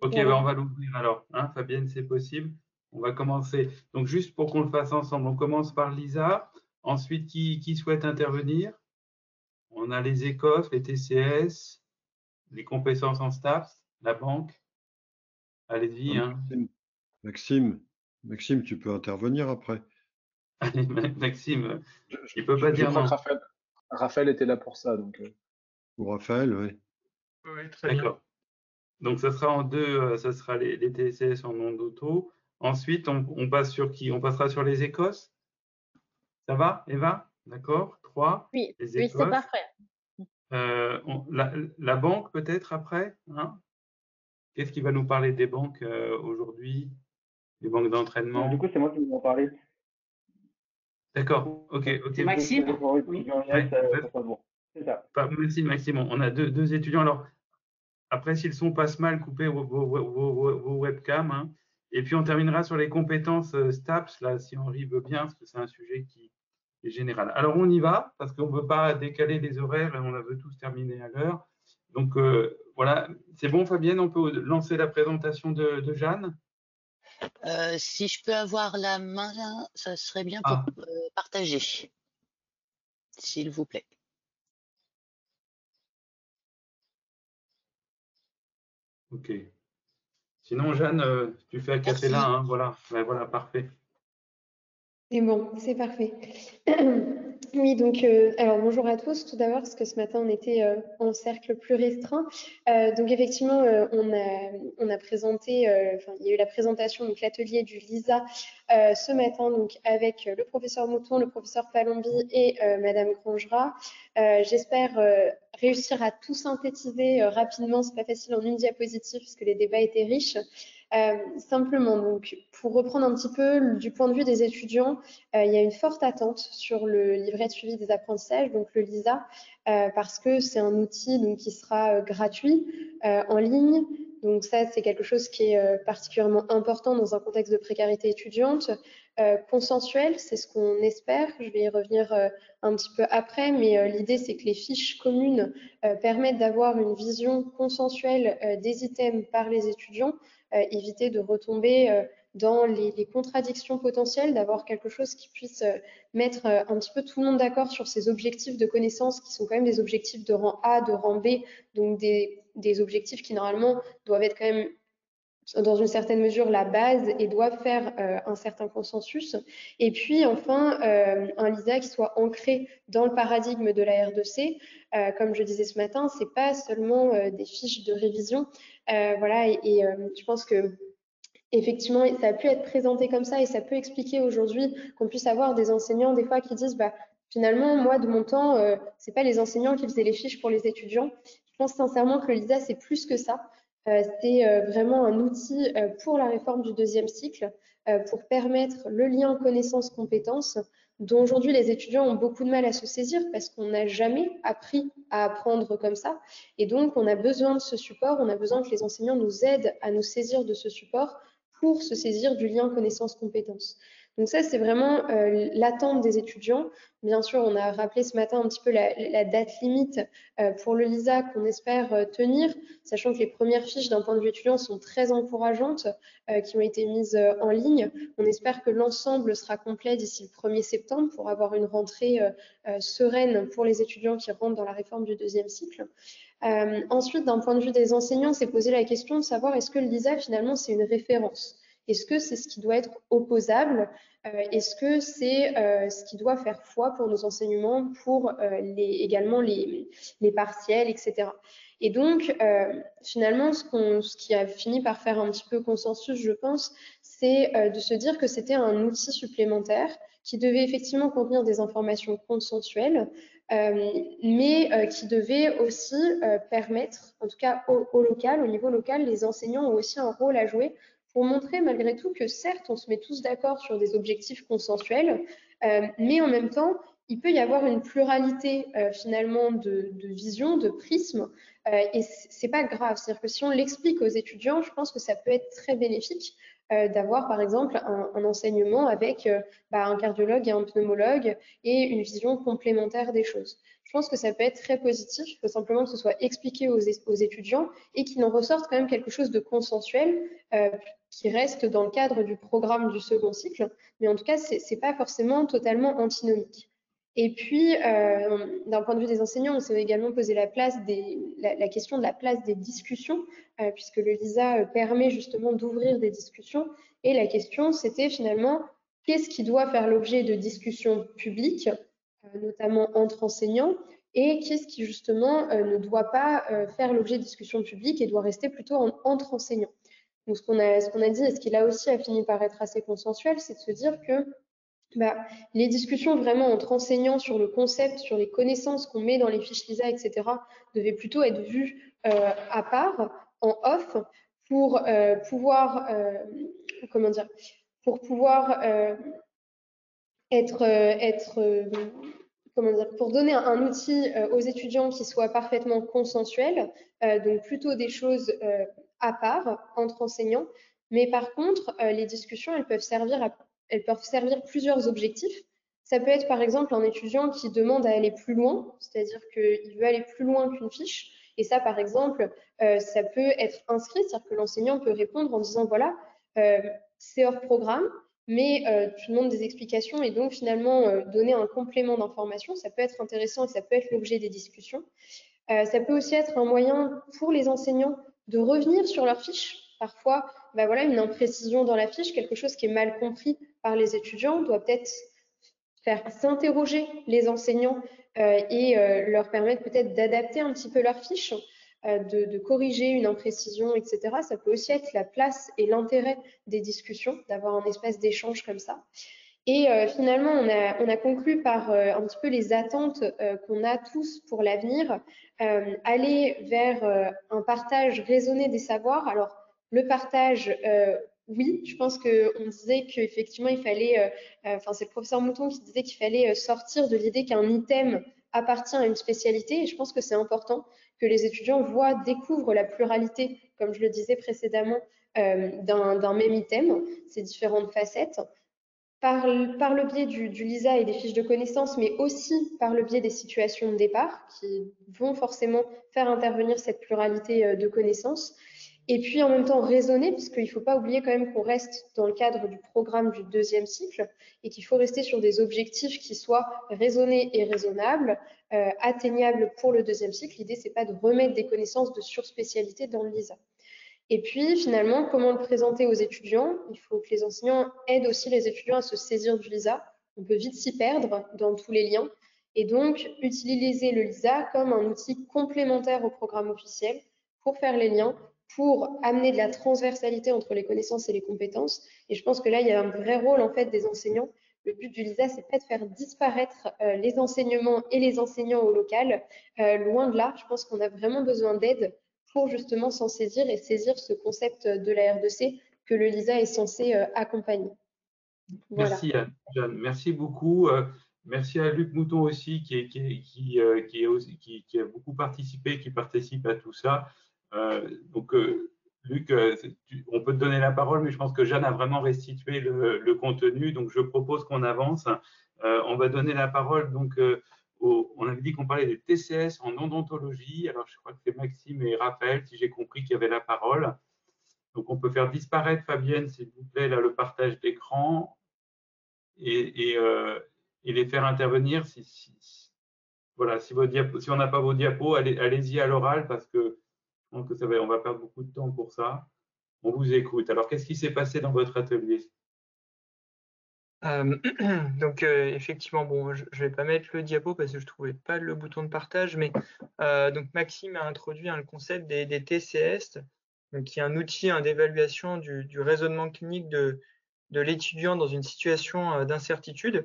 Ok, Voilà. bah, on va l'ouvrir alors, hein, Fabienne, c'est possible. On va commencer. Donc, juste pour qu'on le fasse ensemble, on commence par Lisa. Ensuite, qui souhaite intervenir? On a les ECOF, les TCS, les compétences en STAPS, la banque. Ah, Allez-y, hein. Maxime, tu peux intervenir après. Allez, Maxime, Je, il peut pas je dire crois que non. Raphaël était là pour ça. Donc, Pour Raphaël, oui. Oui, très bien. D'accord. Donc, ça sera en deux, ça sera les TCS en nom d'auto. Ensuite, on passe sur qui? On passera sur les Écosses. Ça va, Eva? D'accord. 3, Oui, les oui, c'est Écosses. parfait. La banque peut-être après, hein? Qu'est-ce qui va nous parler des banques aujourd'hui? Les banques Du d'entraînement? coup, c'est moi qui vais en parler. D'accord, ok. C'est Maxime. Oui. Ouais, Ça sera bon. C'est ça. merci Maxime. On a deux étudiants. Alors, après, si le son passe mal, coupez vos webcams, hein. Et puis, on terminera sur les compétences STAPS, là, si Henri veut bien, parce que c'est un sujet qui est général. Alors, on y va, parce qu'on ne veut pas décaler les horaires et on la veut tous terminer à l'heure. Donc, voilà. C'est bon, Fabienne, on peut lancer la présentation de Jeanne? Si je peux avoir la main, ça serait bien pour Ah, partager, s'il vous plaît. ok. Sinon, Jeanne, tu fais à Merci. là, hein, voilà. Ouais, voilà, parfait. C'est bon, c'est parfait. Oui, donc, alors bonjour à tous. Tout d'abord, parce que ce matin, on était en cercle plus restreint. Donc, effectivement, on a présenté, enfin, il y a eu la présentation, donc l'atelier du LISA ce matin, donc avec le professeur Mouton, le professeur Palombi et Madame Grangera. J'espère réussir à tout synthétiser rapidement. C'est pas facile en une diapositive, parce que les débats étaient riches. Simplement, donc, pour reprendre un petit peu du point de vue des étudiants, il y a une forte attente sur le livret de suivi des apprentissages, donc le LISA, parce que c'est un outil donc, qui sera gratuit en ligne. Donc ça, c'est quelque chose qui est particulièrement important dans un contexte de précarité étudiante. Consensuel, c'est ce qu'on espère. Je vais y revenir un petit peu après, mais l'idée, c'est que les fiches communes permettent d'avoir une vision consensuelle des items par les étudiants, éviter de retomber dans les contradictions potentielles, d'avoir quelque chose qui puisse mettre un petit peu tout le monde d'accord sur ces objectifs de connaissance qui sont quand même des objectifs de rang A, de rang B, donc des objectifs qui normalement doivent être quand même dans une certaine mesure la base et doivent faire un certain consensus. Et puis enfin, un LISA qui soit ancré dans le paradigme de la R2C. Comme je disais ce matin, c'est pas seulement des fiches de révision. Voilà, et je pense que effectivement, ça a pu être présenté comme ça et ça peut expliquer aujourd'hui qu'on puisse avoir des enseignants des fois qui disent bah, finalement, moi, de mon temps, c'est pas les enseignants qui faisaient les fiches pour les étudiants. Je pense sincèrement que le LISA, c'est plus que ça. C'est vraiment un outil pour la réforme du deuxième cycle, pour permettre le lien connaissance-compétences, dont aujourd'hui les étudiants ont beaucoup de mal à se saisir parce qu'on n'a jamais appris à apprendre comme ça. Et donc, on a besoin de ce support, on a besoin que les enseignants nous aident à nous saisir de ce support pour se saisir du lien connaissance-compétence. Donc ça, c'est vraiment l'attente des étudiants. Bien sûr, on a rappelé ce matin un petit peu la date limite pour le LISA qu'on espère tenir, sachant que les premières fiches d'un point de vue étudiant sont très encourageantes, qui ont été mises en ligne. On espère que l'ensemble sera complet d'ici le 1er septembre pour avoir une rentrée sereine pour les étudiants qui rentrent dans la réforme du deuxième cycle. Ensuite, d'un point de vue des enseignants, c'est poser la question de savoir est-ce que le LISA, finalement, c'est une référence? Est-ce que c'est ce qui doit être opposable? Est-ce que c'est ce qui doit faire foi pour nos enseignements, pour également les partiels, etc. Et donc, finalement, ce qui a fini par faire un petit peu consensus, je pense, c'est de se dire que c'était un outil supplémentaire qui devait effectivement contenir des informations consensuelles, mais qui devait aussi permettre, en tout cas au local, au niveau local, les enseignants ont aussi un rôle à jouer pour montrer malgré tout que certes, on se met tous d'accord sur des objectifs consensuels, mais en même temps, il peut y avoir une pluralité finalement de visions, de prismes, et c'est pas grave. C'est-à-dire que si on l'explique aux étudiants, je pense que ça peut être très bénéfique d'avoir par exemple un enseignement avec un cardiologue et un pneumologue et une vision complémentaire des choses. Je pense que ça peut être très positif. Il faut simplement que ce soit expliqué aux étudiants et qu'il en ressorte quand même quelque chose de consensuel qui reste dans le cadre du programme du second cycle. Mais en tout cas, c'est pas forcément totalement antinomique. Et puis, d'un point de vue des enseignants, on s'est également posé la question de la place des discussions, puisque le LISA permet justement d'ouvrir des discussions. Et la question, c'était finalement, qu'est-ce qui doit faire l'objet de discussions publiques, notamment entre enseignants, et qu'est-ce qui justement ne doit pas faire l'objet de discussions publiques et doit rester plutôt entre enseignants. Donc, ce qu'on a dit, et ce qui là aussi a fini par être assez consensuel, c'est de se dire que les discussions vraiment entre enseignants sur le concept, sur les connaissances qu'on met dans les fiches LISA, etc., devaient plutôt être vues à part, en off, pour pouvoir, comment dire, pour pouvoir comment dire, pour donner un outil aux étudiants qui soit parfaitement consensuel, donc plutôt des choses à part entre enseignants. Mais par contre, les discussions, elles peuvent servir plusieurs objectifs. Ça peut être par exemple un étudiant qui demande à aller plus loin, c'est-à-dire qu'il veut aller plus loin qu'une fiche. Et ça, par exemple, ça peut être inscrit, c'est-à-dire que l'enseignant peut répondre en disant, voilà, c'est hors programme, mais tu demandes des explications et donc finalement donner un complément d'information, ça peut être intéressant et ça peut être l'objet des discussions. Ça peut aussi être un moyen pour les enseignants de revenir sur leur fiche. Parfois, voilà, une imprécision dans la fiche, quelque chose qui est mal compris par les étudiants, doit peut-être faire s'interroger les enseignants et leur permettre peut-être d'adapter un petit peu leur fiche, de corriger une imprécision, etc. Ça peut aussi être la place et l'intérêt des discussions, d'avoir un espace d'échange comme ça. Et finalement, on a conclu par un petit peu les attentes qu'on a tous pour l'avenir, aller vers un partage raisonné des savoirs. Alors, le partage, oui, je pense qu'on disait qu'effectivement, il fallait, c'est le professeur Mouton qui disait qu'il fallait sortir de l'idée qu'un item appartient à une spécialité, et je pense que c'est important que les étudiants découvrent la pluralité, comme je le disais précédemment, d'un même item, ses différentes facettes, par le biais du LISA et des fiches de connaissances, mais aussi par le biais des situations de départ qui vont forcément faire intervenir cette pluralité de connaissances. Et puis en même temps raisonner, puisqu'il ne faut pas oublier quand même qu'on reste dans le cadre du programme du deuxième cycle et qu'il faut rester sur des objectifs qui soient raisonnés et raisonnables, atteignables pour le deuxième cycle. L'idée, c'est pas de remettre des connaissances de surspécialité dans le LISA. Et puis, finalement, comment le présenter aux étudiants? Il faut que les enseignants aident aussi les étudiants à se saisir du LISA. On peut vite s'y perdre dans tous les liens. Et donc, utiliser le LISA comme un outil complémentaire au programme officiel pour faire les liens, pour amener de la transversalité entre les connaissances et les compétences. Et je pense que là, il y a un vrai rôle, en fait, des enseignants. Le but du LISA, c'est pas de faire disparaître les enseignements et les enseignants au local. Loin de là, je pense qu'on a vraiment besoin d'aide pour justement s'en saisir et saisir ce concept de la R2C que le LISA est censé accompagner. Voilà. Merci Jeanne, merci beaucoup. Merci à Luc Mouton aussi qui a beaucoup participé, qui participe à tout ça. Luc, on peut te donner la parole, mais je pense que Jeanne a vraiment restitué le contenu, donc je propose qu'on avance. On va donner la parole donc on avait dit qu'on parlait des TCS en odontologie. Alors, je crois que c'est Maxime et Raphaël, si j'ai compris, qui avaient la parole. Donc, on peut faire disparaître, Fabienne, s'il vous plaît, là, le partage d'écran et les faire intervenir. Voilà, si on n'a pas vos diapos, allez-y à l'oral parce que je pense que on va perdre beaucoup de temps pour ça. On vous écoute. Alors, qu'est-ce qui s'est passé dans votre atelier? Effectivement, bon, je vais pas mettre le diapo parce que je trouvais pas le bouton de partage, mais donc Maxime a introduit le concept des TCS, donc qui est un outil d'évaluation du raisonnement clinique de l'étudiant dans une situation d'incertitude.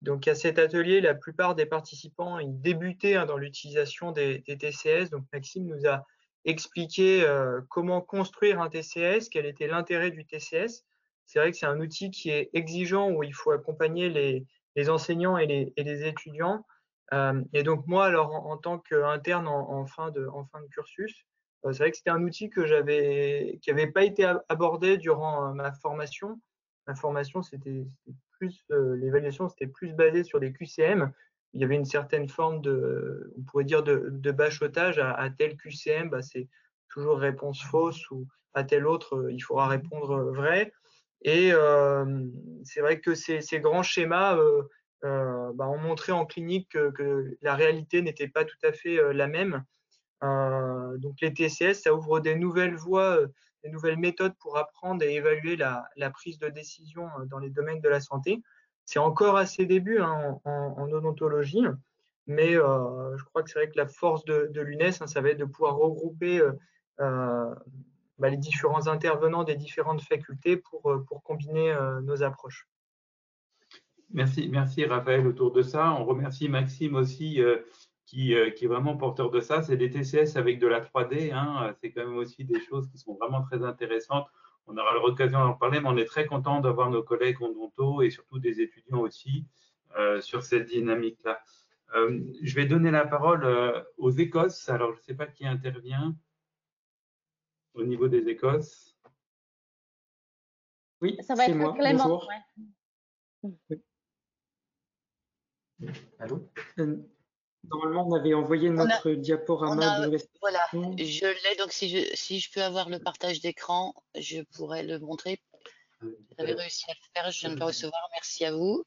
Donc à cet atelier, la plupart des participants ils débutaient dans l'utilisation des TCS. Donc Maxime nous a expliqué comment construire un TCS, quel était l'intérêt du TCS. C'est vrai que c'est un outil qui est exigeant où il faut accompagner les enseignants et les étudiants. Et donc moi, alors en tant qu'interne en fin de cursus, c'est vrai que c'était un outil qui n'avait pas été abordé durant ma formation. Ma formation, c'était plus l'évaluation, c'était plus basé sur des QCM. Il y avait une certaine forme on pourrait dire de bachotage à tel QCM, bah, c'est toujours réponse fausse, ou à tel autre, il faudra répondre vrai. Et c'est vrai que ces grands schémas bah, ont montré en clinique que la réalité n'était pas tout à fait la même. Donc les TCS, ça ouvre des nouvelles voies, des nouvelles méthodes pour apprendre et évaluer la prise de décision dans les domaines de la santé. C'est encore à ses débuts hein, en odontologie, mais je crois que c'est vrai que la force de l'UNES, hein, ça va être de pouvoir regrouper bah, les différents intervenants des différentes facultés pour combiner nos approches. Merci Raphaël autour de ça. On remercie Maxime aussi qui est vraiment porteur de ça. C'est des TCS avec de la 3D. Hein. C'est quand même aussi des choses qui sont vraiment très intéressantes. On aura l'occasion d'en parler, mais on est très content d'avoir nos collègues odontaux et surtout des étudiants aussi sur cette dynamique-là. Je vais donner la parole aux Écosses. Alors, je ne sais pas qui intervient au niveau des Écosses. Oui, ça va c'est être moi. Clément. Bonjour. Ouais. Allô? Normalement, on avait envoyé notre diaporama de restitution. Voilà, je l'ai. Donc, si je peux avoir le partage d'écran, je pourrais le montrer. J'avais réussi à le faire, je viens de le recevoir. Merci à vous.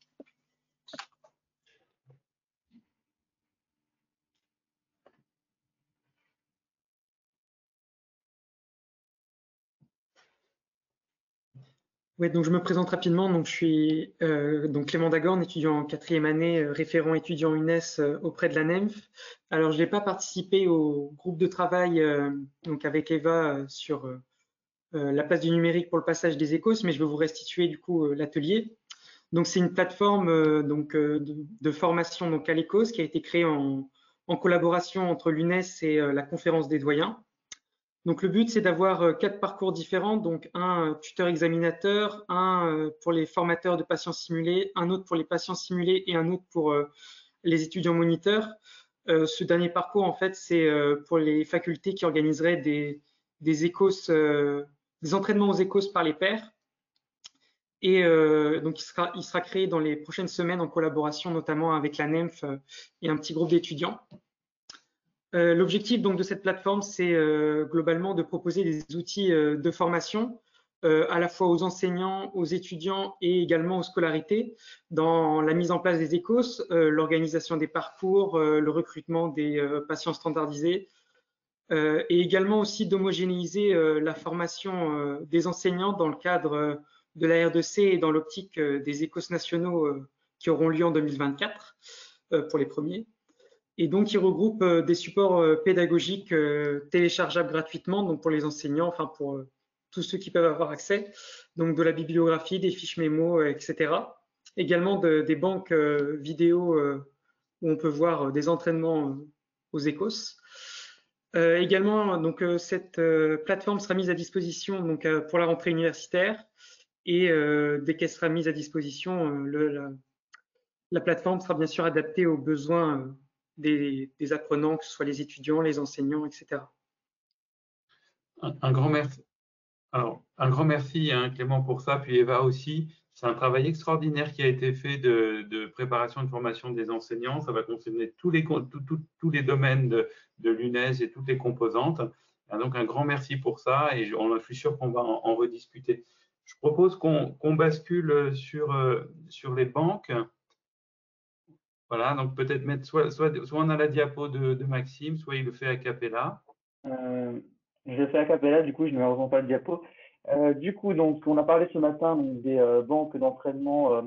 Oui, donc je me présente rapidement. Donc je suis donc Clément Dagorn, étudiant en 4e année, référent étudiant UNES auprès de la NEMF. Alors je n'ai pas participé au groupe de travail donc avec Eva sur la place du numérique pour le passage des Écosses, mais je vais vous restituer du coup l'atelier. Donc c'est une plateforme de formation donc à l'Écosse qui a été créée en collaboration entre l'UNES et la conférence des doyens. Donc le but, c'est d'avoir 4 parcours différents, donc un tuteur examinateur, un pour les formateurs de patients simulés, un autre pour les patients simulés et un autre pour les étudiants moniteurs. Ce dernier parcours, en fait, c'est pour les facultés qui organiseraient des Écosses, des entraînements aux Écosses par les pairs. Et donc il sera créé dans les prochaines semaines en collaboration notamment avec la NEMF et un petit groupe d'étudiants. L'objectif donc de cette plateforme, c'est globalement de proposer des outils de formation à la fois aux enseignants, aux étudiants et également aux scolarités dans la mise en place des Écosses, l'organisation des parcours, le recrutement des patients standardisés et également aussi d'homogénéiser la formation des enseignants dans le cadre de la R2C et dans l'optique des Écosses nationaux qui auront lieu en 2024 pour les premiers. Et donc, il regroupe des supports pédagogiques téléchargeables gratuitement, donc pour les enseignants, enfin pour tous ceux qui peuvent avoir accès, donc de la bibliographie, des fiches mémo, etc. Également des banques vidéo où on peut voir des entraînements aux Écosses. Également, donc cette plateforme sera mise à disposition donc pour la rentrée universitaire et dès qu'elle sera mise à disposition, la plateforme sera bien sûr adaptée aux besoins des apprenants, que ce soit les étudiants, les enseignants, etc. Un grand merci. Alors, un grand merci hein, Clément pour ça, puis Eva aussi. C'est un travail extraordinaire qui a été fait de préparation de formation des enseignants. Ça va concerner tous les domaines de l'UNES et toutes les composantes. Donc, un grand merci pour ça et je suis sûr qu'on va en rediscuter. Je propose qu'on bascule sur les banques. Voilà, donc peut-être mettre soit on a la diapo de Maxime, soit il le fait a cappella. Je le fais a cappella, du coup, je ne reprends pas le diapo. Du coup, donc, on a parlé ce matin donc, des banques d'entraînement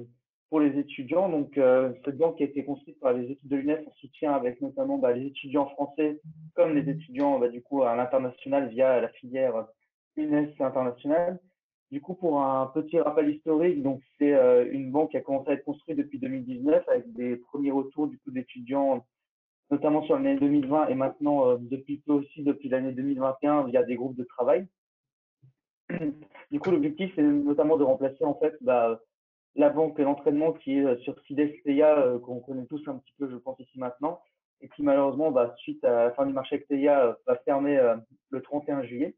pour les étudiants. Donc, cette banque a été construite par les équipes de l'UNES en soutien avec notamment les étudiants français comme les étudiants du coup à l'international via la filière UNES internationale. Du coup, pour un petit rappel historique, donc c'est une banque qui a commencé à être construite depuis 2019 avec des premiers retours du coup d'étudiants, notamment sur l'année 2020 et maintenant depuis peu aussi depuis l'année 2021 via des groupes de travail. Du coup, l'objectif c'est notamment de remplacer en fait la banque d'entraînement qui est sur SIDES-TEIA, qu'on connaît tous un petit peu, je pense, ici maintenant, et qui malheureusement, suite à la fin du marché avec TEIA, va fermer le 31 juillet.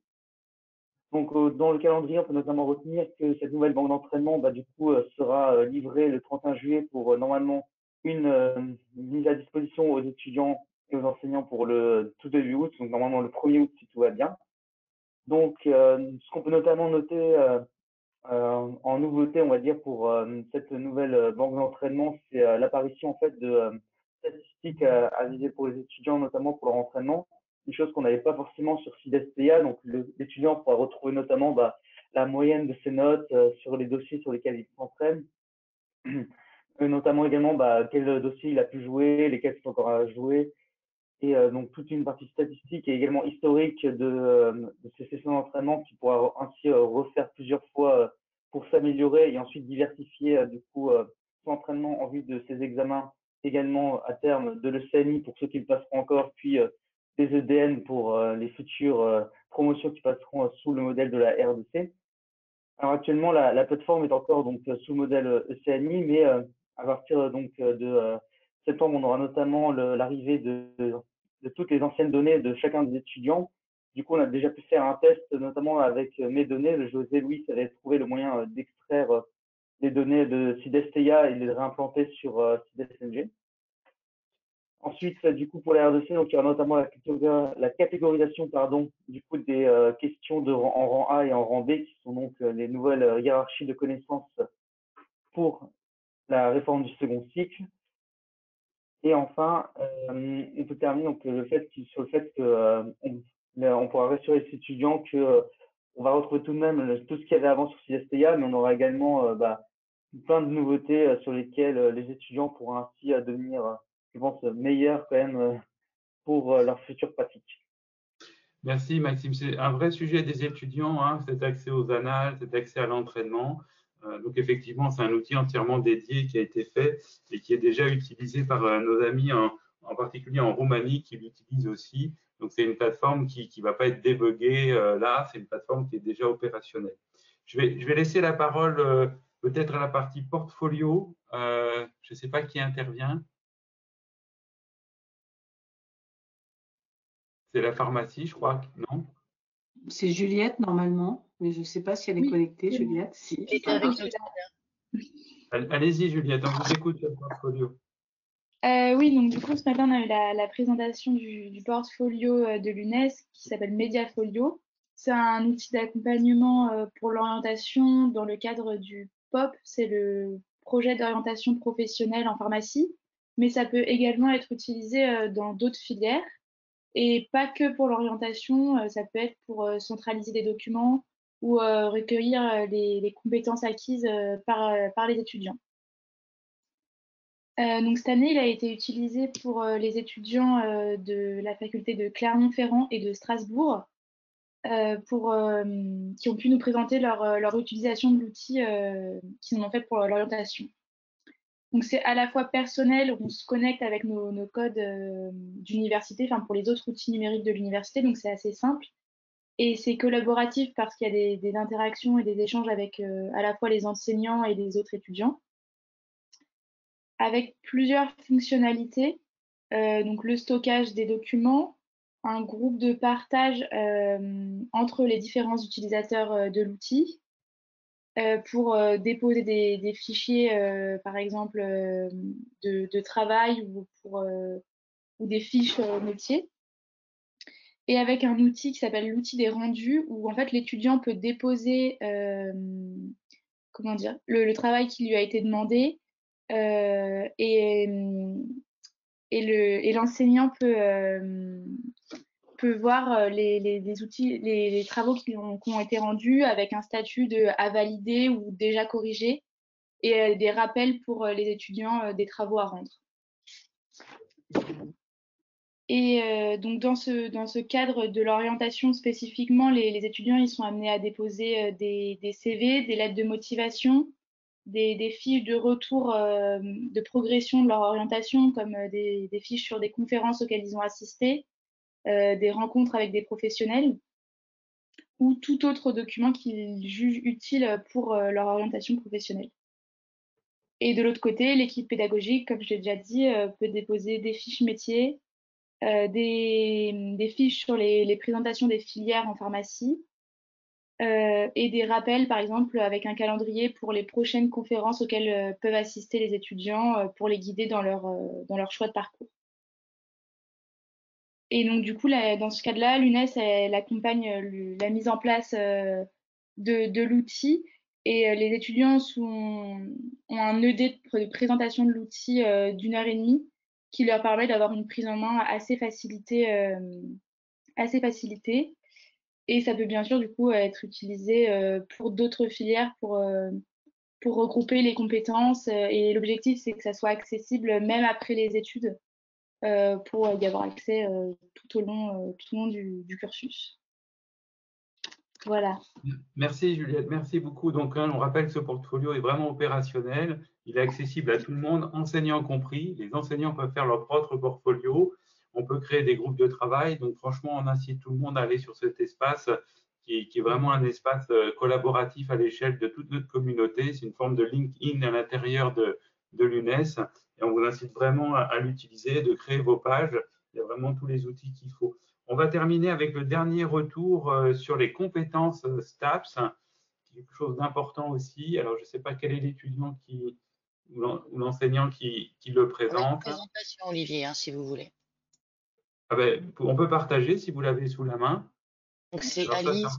Donc, dans le calendrier, on peut notamment retenir que cette nouvelle banque d'entraînement, du coup, sera livrée le 31 juillet pour normalement une mise à disposition aux étudiants et aux enseignants pour le tout début août, donc normalement le 1er août si tout va bien. Donc, ce qu'on peut notamment noter en nouveauté, on va dire, pour cette nouvelle banque d'entraînement, c'est l'apparition en fait de statistiques à viser pour les étudiants, notamment pour leur entraînement, une chose qu'on n'avait pas forcément sur SIDES-TEIA. Donc, l'étudiant pourra retrouver notamment la moyenne de ses notes sur les dossiers sur lesquels il s'entraîne, notamment également quel dossier il a pu jouer, lesquels sont encore à jouer, et donc toute une partie statistique et également historique de ces sessions d'entraînement qui pourra ainsi refaire plusieurs fois pour s'améliorer et ensuite diversifier du coup son entraînement en vue de ses examens, également à terme de l'ECNI pour ceux qui le passeront encore, puis des EDN pour les futures promotions qui passeront sous le modèle de la RDC. Alors actuellement, la plateforme est encore donc sous le modèle ECNI, mais à partir donc de septembre, on aura notamment l'arrivée de toutes les anciennes données de chacun des étudiants. Du coup, on a déjà pu faire un test, notamment avec mes données. Le José Louis avait trouvé le moyen d'extraire les données de SIDES-TEIA et de les réimplanter sur SIDES-NG. Ensuite, du coup, pour la RDC, donc, il y aura notamment la catégorisation du coup, des questions en rang A et en rang B, qui sont donc les nouvelles hiérarchies de connaissances pour la réforme du second cycle. Et enfin, on peut terminer donc, sur le fait qu'on pourra rassurer les étudiants qu'on va retrouver tout de même tout ce qu'il y avait avant sur SIDES-TEIA, mais on aura également plein de nouveautés sur lesquelles les étudiants pourront ainsi devenir, je pense, meilleurs quand même pour leur future pratique. Merci Maxime. C'est un vrai sujet des étudiants, hein, cet accès aux annales, cet accès à l'entraînement. Donc effectivement, c'est un outil entièrement dédié qui a été fait et qui est déjà utilisé par nos amis, en particulier en Roumanie, qui l'utilisent aussi. Donc c'est une plateforme qui ne va pas être débuggée là, c'est une plateforme qui est déjà opérationnelle. Je vais laisser la parole peut-être à la partie portfolio. Je ne sais pas qui intervient. C'est la pharmacie, je crois, non? C'est Juliette normalement, mais je ne sais pas si elle est Oui, connectée, c'est bon. Juliette. Si. Il était avec nous tout à l'heure. Allez-y Juliette, on vous écoute sur le portfolio. Oui, donc du coup, ce matin, on a eu la présentation du portfolio de l'UNES qui s'appelle Mediafolio. C'est un outil d'accompagnement pour l'orientation dans le cadre du POP, c'est le projet d'orientation professionnelle en pharmacie, mais ça peut également être utilisé dans d'autres filières et pas que pour l'orientation, ça peut être pour centraliser des documents ou recueillir les compétences acquises par les étudiants. Donc cette année, il a été utilisé pour les étudiants de la faculté de Clermont-Ferrand et de Strasbourg, qui ont pu nous présenter leur utilisation de l'outil qu'ils ont fait pour l'orientation. Donc c'est à la fois personnel, on se connecte avec nos codes d'université, enfin pour les autres outils numériques de l'université, donc c'est assez simple. Et c'est collaboratif parce qu'il y a des interactions et des échanges avec à la fois les enseignants et les autres étudiants, avec plusieurs fonctionnalités, donc le stockage des documents, un groupe de partage entre les différents utilisateurs de l'outil pour déposer des fichiers, par exemple, de travail ou des fiches métiers. Et avec un outil qui s'appelle l'outil des rendus, où en fait l'étudiant peut déposer comment dire, le travail qui lui a été demandé et l'enseignant peut voir les outils, les travaux qui ont été rendus avec un statut de à valider ou déjà corrigé et des rappels pour les étudiants des travaux à rendre. Et donc dans ce cadre de l'orientation spécifiquement, les étudiants ils sont amenés à déposer des CV, des lettres de motivation, des fiches de retour de progression de leur orientation, comme des fiches sur des conférences auxquelles ils ont assisté, des rencontres avec des professionnels ou tout autre document qu'ils jugent utile pour leur orientation professionnelle. Et de l'autre côté, l'équipe pédagogique, comme je l'ai déjà dit, peut déposer des fiches métiers, des fiches sur les présentations des filières en pharmacie et des rappels, par exemple, avec un calendrier pour les prochaines conférences auxquelles peuvent assister les étudiants pour les guider dans leur choix de parcours. Et donc, du coup, dans ce cadre-là, l'UNES, elle accompagne la mise en place de l'outil. Et les étudiants ont un ED de présentation de l'outil d'1h30 qui leur permet d'avoir une prise en main assez facilitée. Et ça peut bien sûr, du coup, être utilisé pour d'autres filières pour regrouper les compétences. Et l'objectif, c'est que ça soit accessible même après les études. Pour y avoir accès tout au long du cursus. Voilà. Merci Juliette, merci beaucoup. Donc, on rappelle que ce portfolio est vraiment opérationnel. Il est accessible à tout le monde, enseignants compris. Les enseignants peuvent faire leur propre portfolio. On peut créer des groupes de travail. Donc, franchement, on incite tout le monde à aller sur cet espace qui est vraiment un espace collaboratif à l'échelle de toute notre communauté. C'est une forme de LinkedIn à l'intérieur de l'UNES. Et on vous incite vraiment à l'utiliser, de créer vos pages. Il y a vraiment tous les outils qu'il faut. On va terminer avec le dernier retour sur les compétences STAPS, quelque chose d'important aussi. Alors, je ne sais pas quel est l'étudiant ou l'enseignant qui le présente. Une présentation, Olivier, hein, si vous voulez. Ah ben, on peut partager si vous l'avez sous la main. Donc, c'est Alors, Alice.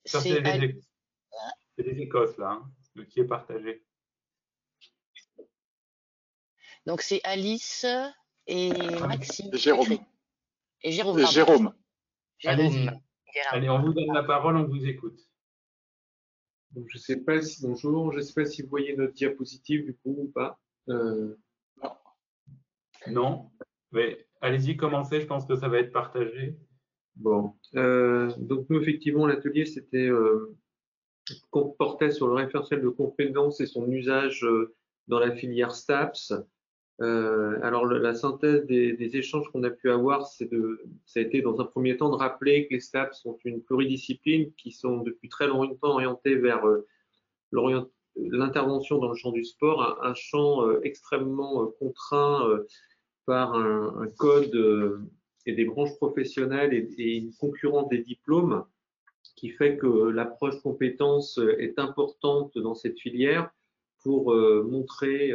c'est les Écosses, là, qui est partagé. Donc, c'est Alice et Maxime. Et Jérôme. Et Jérôme. Et Jérôme. Allez, on vous donne la parole, on vous écoute. Donc, je sais pas si, bonjour, je ne sais pas si vous voyez notre diapositive du coup ou pas. Non, mais allez-y, commencez, je pense que ça va être partagé. Bon, donc nous effectivement l'atelier portait sur le référentiel de compétences et son usage dans la filière STAPS. Alors la synthèse des échanges qu'on a pu avoir, ça a été dans un premier temps de rappeler que les STAPS sont une pluridiscipline qui sont depuis très longtemps orientées vers l'intervention dans le champ du sport, un champ extrêmement contraint par un code et des branches professionnelles et une concurrence des diplômes qui fait que l'approche compétence est importante dans cette filière pour montrer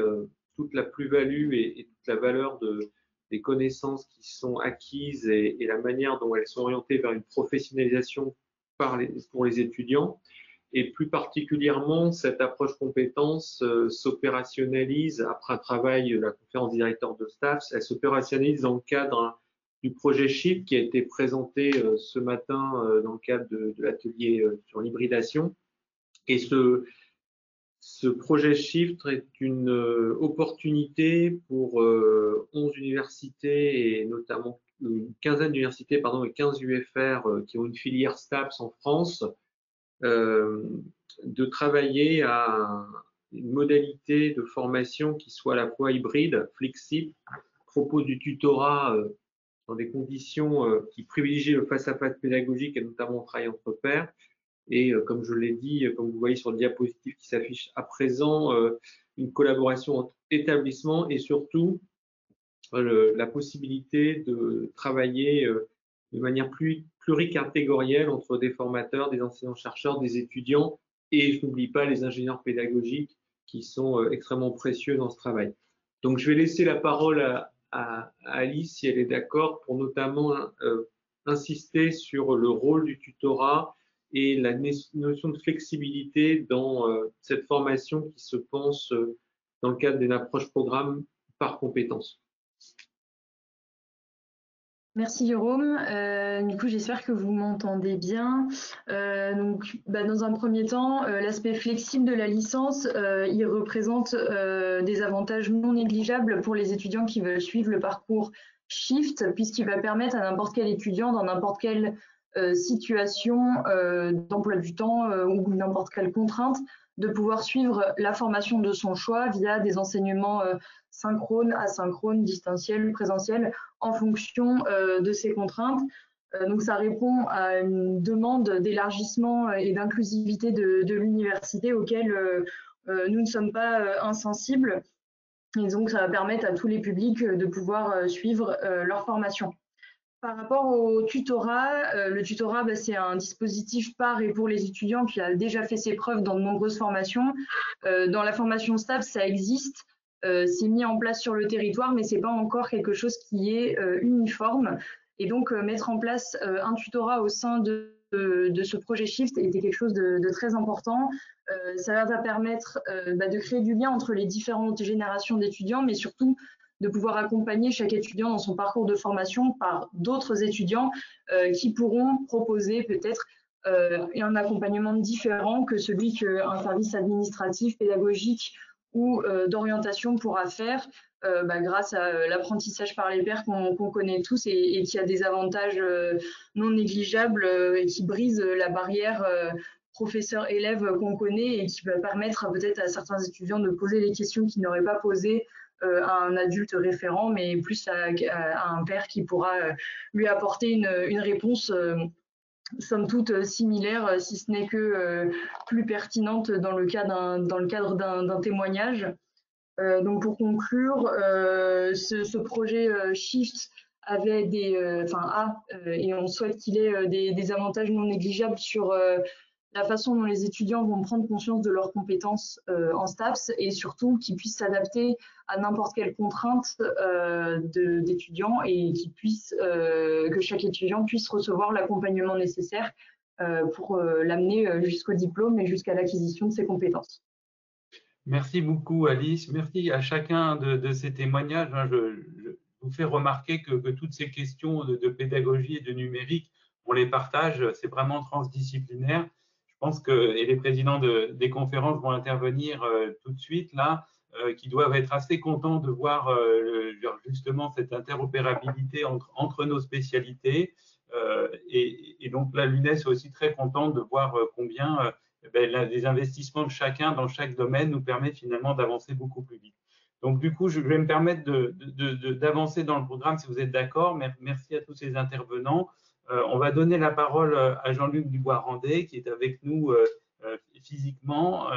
toute la plus-value et toute la valeur des connaissances qui sont acquises et la manière dont elles sont orientées vers une professionnalisation pour les étudiants. Et plus particulièrement, cette approche compétence s'opérationnalise après un travail de la conférence des directeurs de STAPS, elle s'opérationnalise dans le cadre du projet SHIFT qui a été présenté ce matin dans le cadre de l'atelier sur l'hybridation. Et ce projet SHIFT est une opportunité pour 11 universités et notamment une quinzaine d'universités et 15 UFR qui ont une filière STAPS en France, de travailler à une modalité de formation qui soit à la fois hybride, flexible, propose du tutorat dans des conditions qui privilégient le face-à-face pédagogique et notamment le travail entre pairs. Et comme je l'ai dit, comme vous voyez sur le diapositive qui s'affiche à présent, une collaboration entre établissements et surtout la possibilité de travailler de manière pluricatégorielle entre des formateurs, des enseignants-chercheurs, des étudiants et je n'oublie pas les ingénieurs pédagogiques qui sont extrêmement précieux dans ce travail. Donc je vais laisser la parole à Alice, si elle est d'accord, pour notamment insister sur le rôle du tutorat et la notion de flexibilité dans cette formation qui se pense dans le cadre d'une approche programme par compétences. Merci Jérôme. Du coup, j'espère que vous m'entendez bien. Dans un premier temps, l'aspect flexible de la licence, il représente des avantages non négligeables pour les étudiants qui veulent suivre le parcours SHIFT, puisqu'il va permettre à n'importe quel étudiant dans n'importe quelle situation d'emploi du temps ou n'importe quelle contrainte de pouvoir suivre la formation de son choix via des enseignements synchrones, asynchrones, distanciels, présentiels, en fonction de ces contraintes. Donc ça répond à une demande d'élargissement et d'inclusivité de l'université auquel nous ne sommes pas insensibles. Et donc, ça va permettre à tous les publics de pouvoir suivre leur formation. Par rapport au tutorat, le tutorat, c'est un dispositif par et pour les étudiants qui a déjà fait ses preuves dans de nombreuses formations. Dans la formation STAPS, ça existe, c'est mis en place sur le territoire, mais ce n'est pas encore quelque chose qui est uniforme. Et donc, mettre en place un tutorat au sein de ce projet Shift était quelque chose de très important. Ça va permettre de créer du lien entre les différentes générations d'étudiants, mais surtout de pouvoir accompagner chaque étudiant dans son parcours de formation par d'autres étudiants qui pourront proposer peut-être un accompagnement différent que celui qu'un service administratif, pédagogique ou d'orientation pourra faire grâce à l'apprentissage par les pairs qu'on connaît tous et qui a des avantages non négligeables et qui brise la barrière professeur-élève qu'on connaît et qui va permettre peut-être à certains étudiants de poser les questions qu'ils n'auraient pas posées à un adulte référent, mais plus à un père qui pourra lui apporter une réponse somme toute similaire, si ce n'est que plus pertinente dans le cadre d'un témoignage. Donc pour conclure, ce projet Shift avait et on souhaite qu'il ait des avantages non négligeables sur la façon dont les étudiants vont prendre conscience de leurs compétences en STAPS et surtout qu'ils puissent s'adapter à n'importe quelle contrainte d'étudiants et que chaque étudiant puisse recevoir l'accompagnement nécessaire pour l'amener jusqu'au diplôme et jusqu'à l'acquisition de ses compétences. Merci beaucoup Alice, merci à chacun de ces témoignages. Je vous fais remarquer que toutes ces questions de pédagogie et de numérique, on les partage, c'est vraiment transdisciplinaire. Je pense que et les présidents des conférences vont intervenir tout de suite là, qui doivent être assez contents de voir justement cette interopérabilité entre nos spécialités. Et donc là, l'UNES est aussi très contente de voir combien les investissements de chacun dans chaque domaine nous permettent finalement d'avancer beaucoup plus vite. Donc du coup, je vais me permettre d'avancer dans le programme si vous êtes d'accord. Merci à tous ces intervenants. On va donner la parole à Jean-Luc Dubois-Randé qui est avec nous physiquement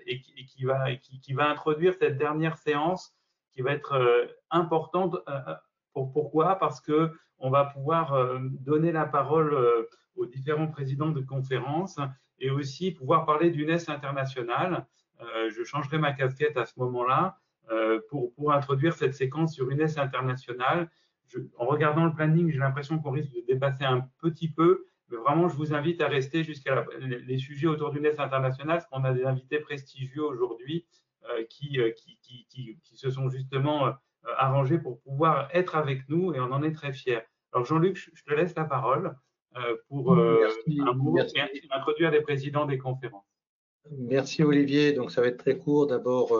et qui va introduire cette dernière séance qui va être importante. Pourquoi? Parce qu'on va pouvoir donner la parole aux différents présidents de conférences et aussi pouvoir parler d'UNES International. Je changerai ma casquette à ce moment-là pour introduire cette séquence sur UNES International. En regardant le planning, j'ai l'impression qu'on risque de dépasser un petit peu, mais vraiment, je vous invite à rester jusqu'à les sujets autour d'UNES International, parce qu'on a des invités prestigieux aujourd'hui qui se sont justement arrangés pour pouvoir être avec nous, et on en est très fiers. Alors Jean-Luc, je te laisse la parole pour un mot et introduire les présidents des conférences. Merci Olivier, donc ça va être très court. D'abord,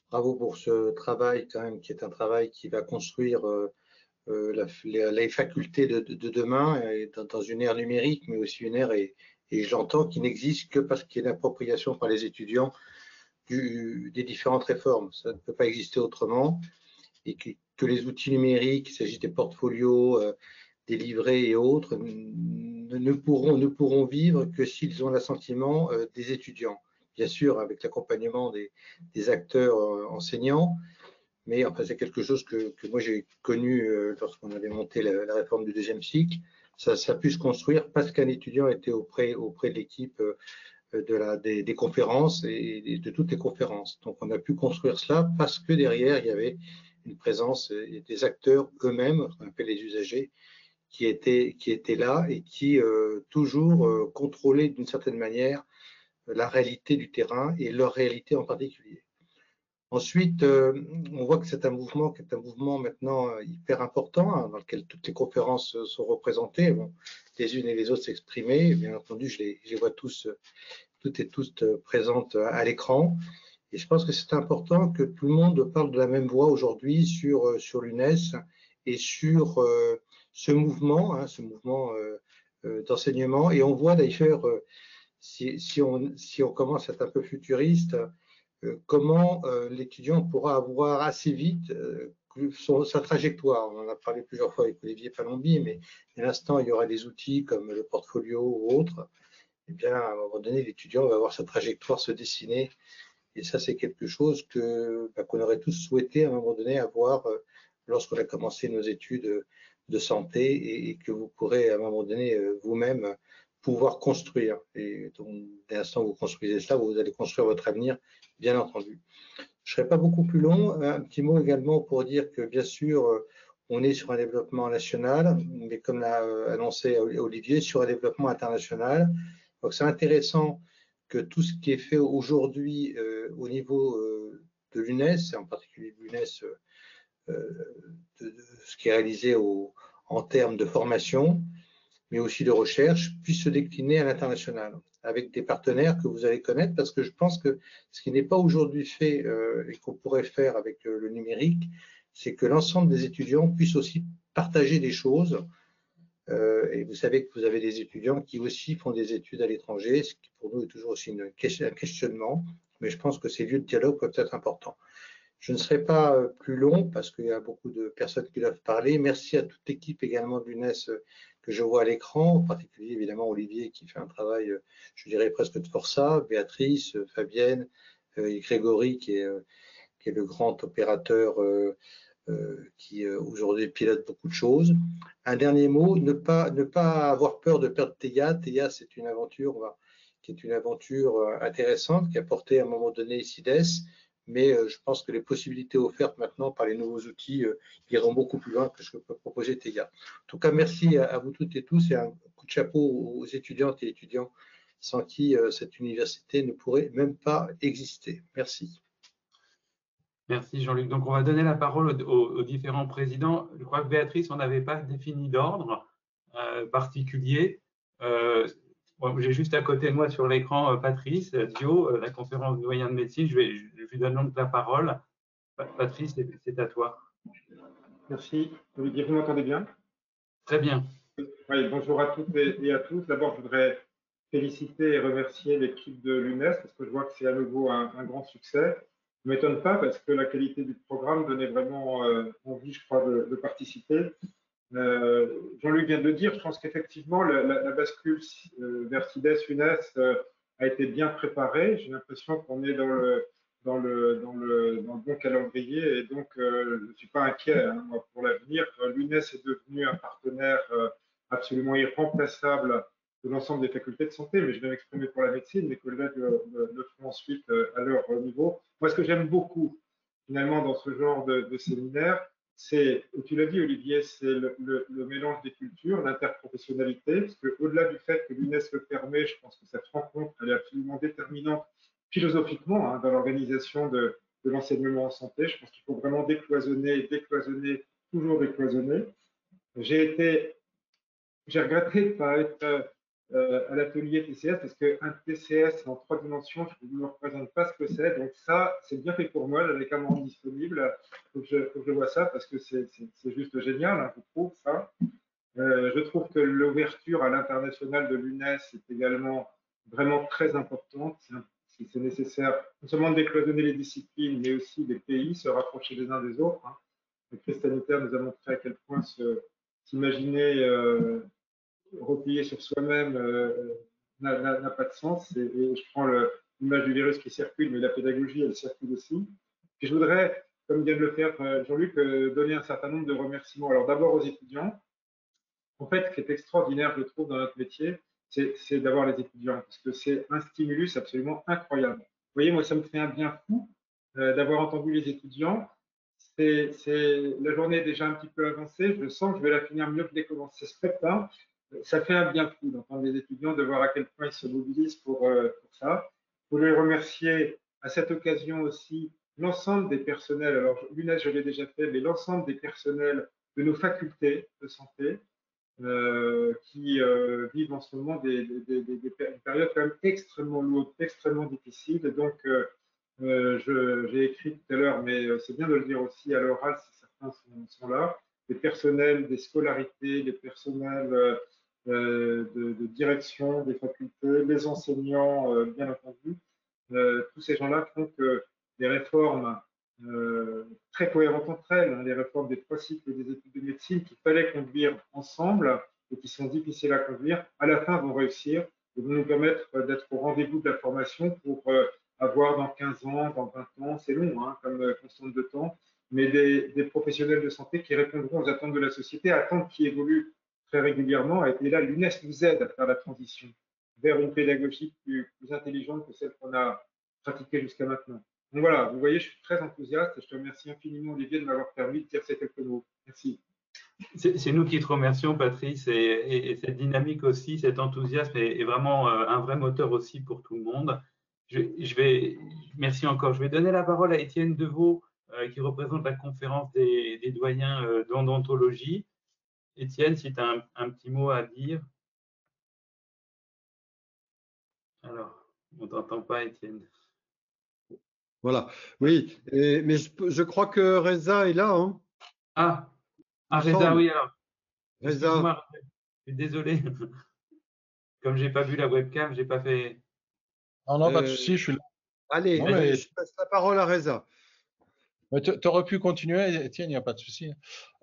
bravo pour ce travail quand même, qui est un travail qui va construire les facultés de demain dans une ère numérique, mais aussi une ère, et j'entends, qui n'existe que parce qu'il y a une appropriation par les étudiants des différentes réformes. Ça ne peut pas exister autrement, et que les outils numériques, qu'il s'agisse des portfolios, des livrets et autres, ne pourront vivre que s'ils ont l'assentiment des étudiants. Bien sûr, avec l'accompagnement des acteurs enseignants, mais enfin, c'est quelque chose que moi j'ai connu lorsqu'on avait monté la réforme du deuxième cycle. Ça a pu se construire parce qu'un étudiant était auprès de l'équipe des conférences et de toutes les conférences. Donc on a pu construire cela parce que derrière, il y avait une présence des acteurs eux-mêmes, ce qu'on appelle les usagers, qui étaient là et qui toujours contrôlaient d'une certaine manière la réalité du terrain et leur réalité en particulier. Ensuite, on voit que c'est un mouvement qui est un mouvement maintenant hyper important, hein, dans lequel toutes les conférences sont représentées, bon, les unes et les autres s'exprimer. Bien entendu, je les vois toutes et toutes présentes à l'écran. Et je pense que c'est important que tout le monde parle de la même voix aujourd'hui sur l'UNES et sur ce mouvement d'enseignement. Et on voit d'ailleurs, si on commence à être un peu futuriste, comment l'étudiant pourra avoir assez vite sa trajectoire. On en a parlé plusieurs fois avec Olivier Palombi, mais à l'instant, il y aura des outils comme le portfolio ou autre. Eh bien, à un moment donné, l'étudiant va voir sa trajectoire se dessiner Et ça, c'est quelque chose qu'on aurait tous souhaité à un moment donné avoir lorsqu'on a commencé nos études de santé et que vous pourrez à un moment donné vous-même pouvoir construire. Et donc, dès l'instant où vous construisez ça, vous allez construire votre avenir, bien entendu. Je ne serai pas beaucoup plus long. Un petit mot également pour dire que, bien sûr, on est sur un développement national, mais comme l'a annoncé Olivier, sur un développement international. Donc, c'est intéressant que tout ce qui est fait aujourd'hui au niveau de l'UNES, en particulier de l'UNES, de ce qui est réalisé en termes de formation, mais aussi de recherche, puisse se décliner à l'international, avec des partenaires que vous allez connaître, parce que je pense que ce qui n'est pas aujourd'hui fait et qu'on pourrait faire avec le numérique, c'est que l'ensemble des étudiants puissent aussi partager des choses. Et vous savez que vous avez des étudiants qui aussi font des études à l'étranger, ce qui pour nous est toujours aussi un questionnement, mais je pense que ces lieux de dialogue peuvent être importants. Je ne serai pas plus long parce qu'il y a beaucoup de personnes qui doivent parler. Merci à toute l'équipe également de l'UNES que je vois à l'écran, en particulier évidemment Olivier qui fait un travail, je dirais presque de forçat, Béatrice, Fabienne, et Grégory qui est le grand opérateur qui aujourd'hui pilote beaucoup de choses. Un dernier mot, ne pas avoir peur de perdre Théa. Théa, c'est une aventure qui est une aventure intéressante qui a porté à un moment donné CIDES. Mais je pense que les possibilités offertes maintenant par les nouveaux outils iront beaucoup plus loin que ce que peut proposer Théa. En tout cas, merci à vous toutes et tous et un coup de chapeau aux étudiantes et étudiants sans qui cette université ne pourrait même pas exister. Merci. Merci Jean-Luc. Donc on va donner la parole aux différents présidents. Je crois que Béatrice, on n'avait pas défini d'ordre particulier. J'ai juste à côté de moi sur l'écran Patrice Dio, la conférence de doyens de médecine. Je lui donne donc la parole. Patrice, c'est à toi. Merci. Olivier, vous m'entendez bien? Très bien. Oui, bonjour à toutes et à tous. D'abord, je voudrais féliciter et remercier l'équipe de l'UNES parce que je vois que c'est à nouveau un grand succès. Je ne m'étonne pas parce que la qualité du programme donnait vraiment envie, je crois, de participer. Jean-Luc vient de le dire, je pense qu'effectivement, la bascule vers CIDES-UNES a été bien préparée. J'ai l'impression qu'on est dans le bon calendrier et donc je ne suis pas inquiet moi, pour l'avenir. L'UNES est devenu un partenaire absolument irremplaçable de l'ensemble des facultés de santé, mais je vais m'exprimer pour la médecine, mes collègues le feront ensuite à leur niveau. Moi, ce que j'aime beaucoup, finalement, dans ce genre de séminaire, c'est, tu l'as dit, Olivier, c'est le mélange des cultures, l'interprofessionnalité, parce qu'au-delà du fait que l'UNES le permet, je pense que cette rencontre, elle est absolument déterminante philosophiquement dans l'organisation de l'enseignement en santé. Je pense qu'il faut vraiment décloisonner, toujours décloisonner. J'ai regretté de ne pas être à l'atelier TCS parce qu'un TCS en 3 dimensions, je ne me représente pas ce que c'est. Donc ça, c'est bien fait pour moi, j'avais qu'à me rendre disponible. Il faut que je vois ça parce que c'est juste génial, je trouve ça. Je trouve que l'ouverture à l'international de l'UNES est également vraiment très importante. C'est nécessaire non seulement de décloisonner les disciplines, mais aussi des pays, se rapprocher les uns des autres. La crise sanitaire nous a montré à quel point s'imaginer replier sur soi-même n'a pas de sens. Et je prends l'image du virus qui circule, mais la pédagogie, elle circule aussi. Et je voudrais, comme vient de le faire Jean-Luc, donner un certain nombre de remerciements. Alors d'abord aux étudiants. En fait, ce qui est extraordinaire, je trouve, dans notre métier, c'est d'avoir les étudiants, parce que c'est un stimulus absolument incroyable. Vous voyez, moi, ça me fait un bien fou d'avoir entendu les étudiants. La journée est déjà un petit peu avancée, je sens que je vais la finir mieux que dès commencer ce matin. Ça fait un bien fou d'entendre les étudiants, de voir à quel point ils se mobilisent pour ça. Je voulais remercier à cette occasion aussi l'ensemble des personnels, alors l'UNES je l'ai déjà fait, mais l'ensemble des personnels de nos facultés de santé qui vivent en ce moment une période quand même extrêmement lourde, extrêmement difficile. Et donc, j'ai écrit tout à l'heure, mais c'est bien de le dire aussi à l'oral si certains sont là, des personnels, des scolarités, des personnels de direction des facultés, les enseignants, bien entendu. Tous ces gens-là font que des réformes très cohérentes entre elles, les réformes des 3 cycles des études de médecine qu'il fallait conduire ensemble et qui sont difficiles à conduire, à la fin vont réussir et vont nous permettre d'être au rendez-vous de la formation pour à voir dans 15 ans, dans 20 ans, c'est long hein, comme constante de temps, mais des professionnels de santé qui répondront aux attentes de la société, attentes qui évoluent très régulièrement. Et là, l'UNES nous aide à faire la transition vers une pédagogie plus intelligente que celle qu'on a pratiquée jusqu'à maintenant. Donc voilà, vous voyez, je suis très enthousiaste et je te remercie infiniment, Olivier, de m'avoir permis de dire ces quelques mots. Merci. C'est nous qui te remercions, Patrice, et cette dynamique aussi, cet enthousiasme est vraiment un vrai moteur aussi pour tout le monde. Merci encore. Je vais donner la parole à Étienne Deveau, qui représente la conférence des doyens d'odontologie. Étienne, si tu as un petit mot à dire. Alors, on ne t'entend pas, Étienne. Voilà. Oui, mais je crois que Reza est là. Hein. Reza, oui, alors. Reza. Excuse-moi, je suis désolé. Comme je n'ai pas vu la webcam, je n'ai pas fait. Non, pas de souci, je suis là. Allez, je passe la parole à Reza. Tu aurais pu continuer, Étienne, il n'y a pas de souci.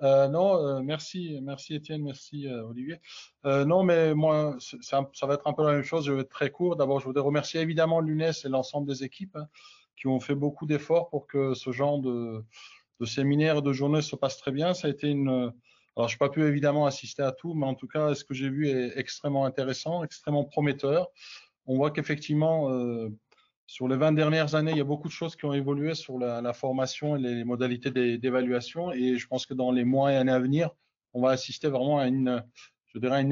Merci Étienne, merci Olivier. Non, mais moi, ça va être un peu la même chose, je vais être très court. D'abord, je voudrais remercier évidemment l'UNES et l'ensemble des équipes qui ont fait beaucoup d'efforts pour que ce genre de séminaire, de journée se passe très bien. Ça a été alors, je n'ai pas pu évidemment assister à tout, mais en tout cas, ce que j'ai vu est extrêmement intéressant, extrêmement prometteur. On voit qu'effectivement, sur les 20 dernières années, il y a beaucoup de choses qui ont évolué sur la formation et les modalités d'évaluation. Et je pense que dans les mois et années à venir, on va assister vraiment à une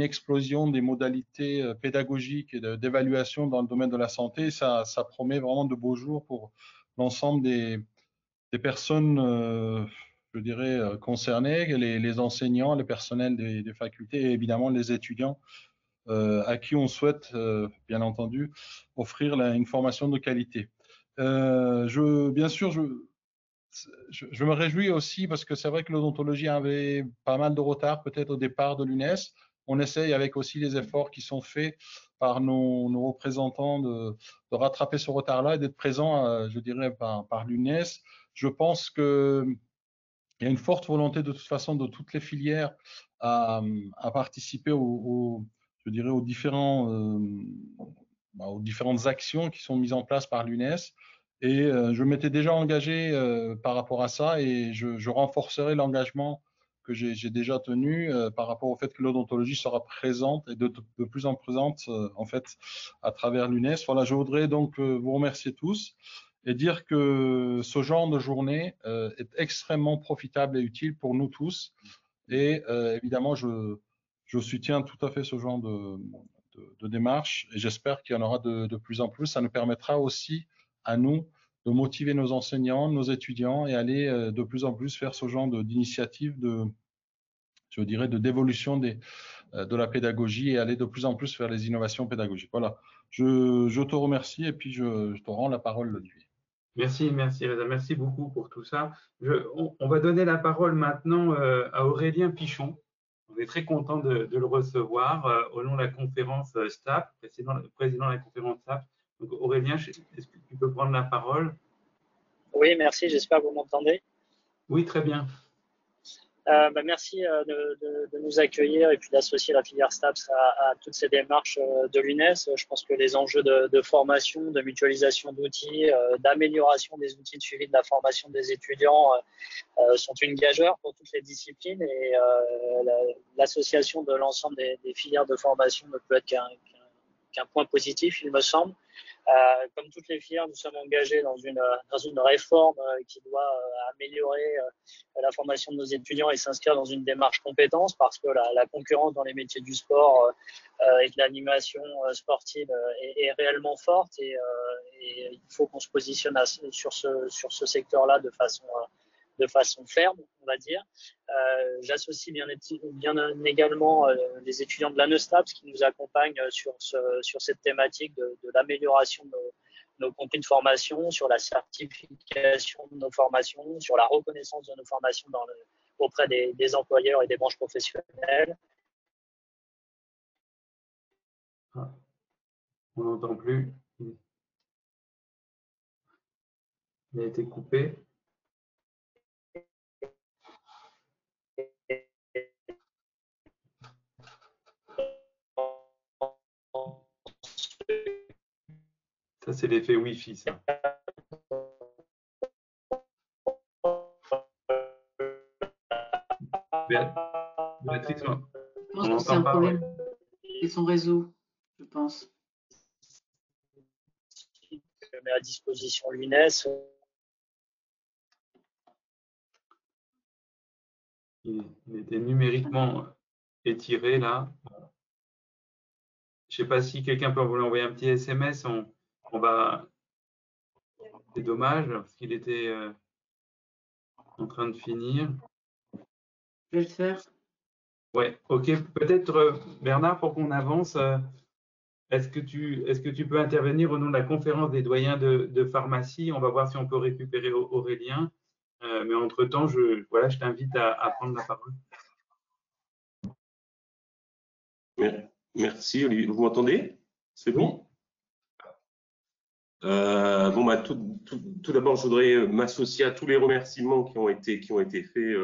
explosion des modalités pédagogiques et d'évaluation dans le domaine de la santé. Ça promet vraiment de beaux jours pour l'ensemble des personnes, je dirais, concernées, les enseignants, les personnels des facultés et évidemment les étudiants à qui on souhaite, bien entendu, offrir une formation de qualité. Bien sûr, je me réjouis aussi parce que c'est vrai que l'odontologie avait pas mal de retard peut-être au départ de l'UNES. On essaye avec aussi les efforts qui sont faits par nos représentants de rattraper ce retard-là et d'être présents, je dirais, par l'UNES. Je pense qu'il y a une forte volonté de toute façon de toutes les filières à participer je dirais, aux différentes actions qui sont mises en place par l'UNES. Et je m'étais déjà engagé par rapport à ça et je renforcerai l'engagement que j'ai déjà tenu par rapport au fait que l'odontologie sera présente et de plus en plus présente en fait à travers l'UNES. Voilà, je voudrais donc vous remercier tous et dire que ce genre de journée est extrêmement profitable et utile pour nous tous. Et évidemment, je soutiens tout à fait ce genre de démarche et j'espère qu'il y en aura de plus en plus. Ça nous permettra aussi à nous de motiver nos enseignants, nos étudiants et aller de plus en plus faire ce genre d'initiative je dirais, d'évolution de la pédagogie et aller de plus en plus vers les innovations pédagogiques. Voilà, je te remercie et puis je te rends la parole, Olivier. Merci Reza, merci beaucoup pour tout ça. On va donner la parole maintenant à Aurélien Pichon. On est très content de le recevoir au nom de la conférence STAP, président de la conférence STAP. Donc Aurélien, est-ce que tu peux prendre la parole? Oui, merci, j'espère que vous m'entendez. Oui, très bien. Merci de nous accueillir et puis d'associer la filière STAPS à toutes ces démarches de l'UNES. Je pense que les enjeux de formation, de mutualisation d'outils, d'amélioration des outils de suivi de la formation des étudiants sont une gageure pour toutes les disciplines et l'association de l'ensemble des filières de formation ne peut être qu'un point positif, il me semble. Comme toutes les filières, nous sommes engagés dans une réforme qui doit améliorer la formation de nos étudiants et s'inscrire dans une démarche compétence parce que la concurrence dans les métiers du sport et de l'animation sportive est réellement forte et il faut qu'on se positionne sur ce secteur-là de façon ferme, on va dire. J'associe bien également les étudiants de l'ANESTAPS qui nous accompagnent sur cette thématique de l'amélioration de nos contenus de formation, sur la certification de nos formations, sur la reconnaissance de nos formations auprès des employeurs et des branches professionnelles. On n'entend plus. Il a été coupé. Ça, c'est l'effet Wi-Fi, ça. Béatrice, Je pense que c'est un problème. C'est son réseau, je pense. Je mets à disposition l'UNES. Il était numériquement étiré là. Je ne sais pas si quelqu'un peut vous envoyer un petit SMS. On va. C'est dommage parce qu'il était en train de finir. Je vais le faire. Ouais, ok. Peut-être Bernard, pour qu'on avance, est-ce que tu peux intervenir au nom de la conférence des doyens de pharmacie? On va voir si on peut récupérer Aurélien. Mais entre-temps, je t'invite à prendre la parole. Merci, Olivier. Vous m'entendez? C'est bon? Bon, bah, tout d'abord, je voudrais m'associer à tous les remerciements qui ont été faits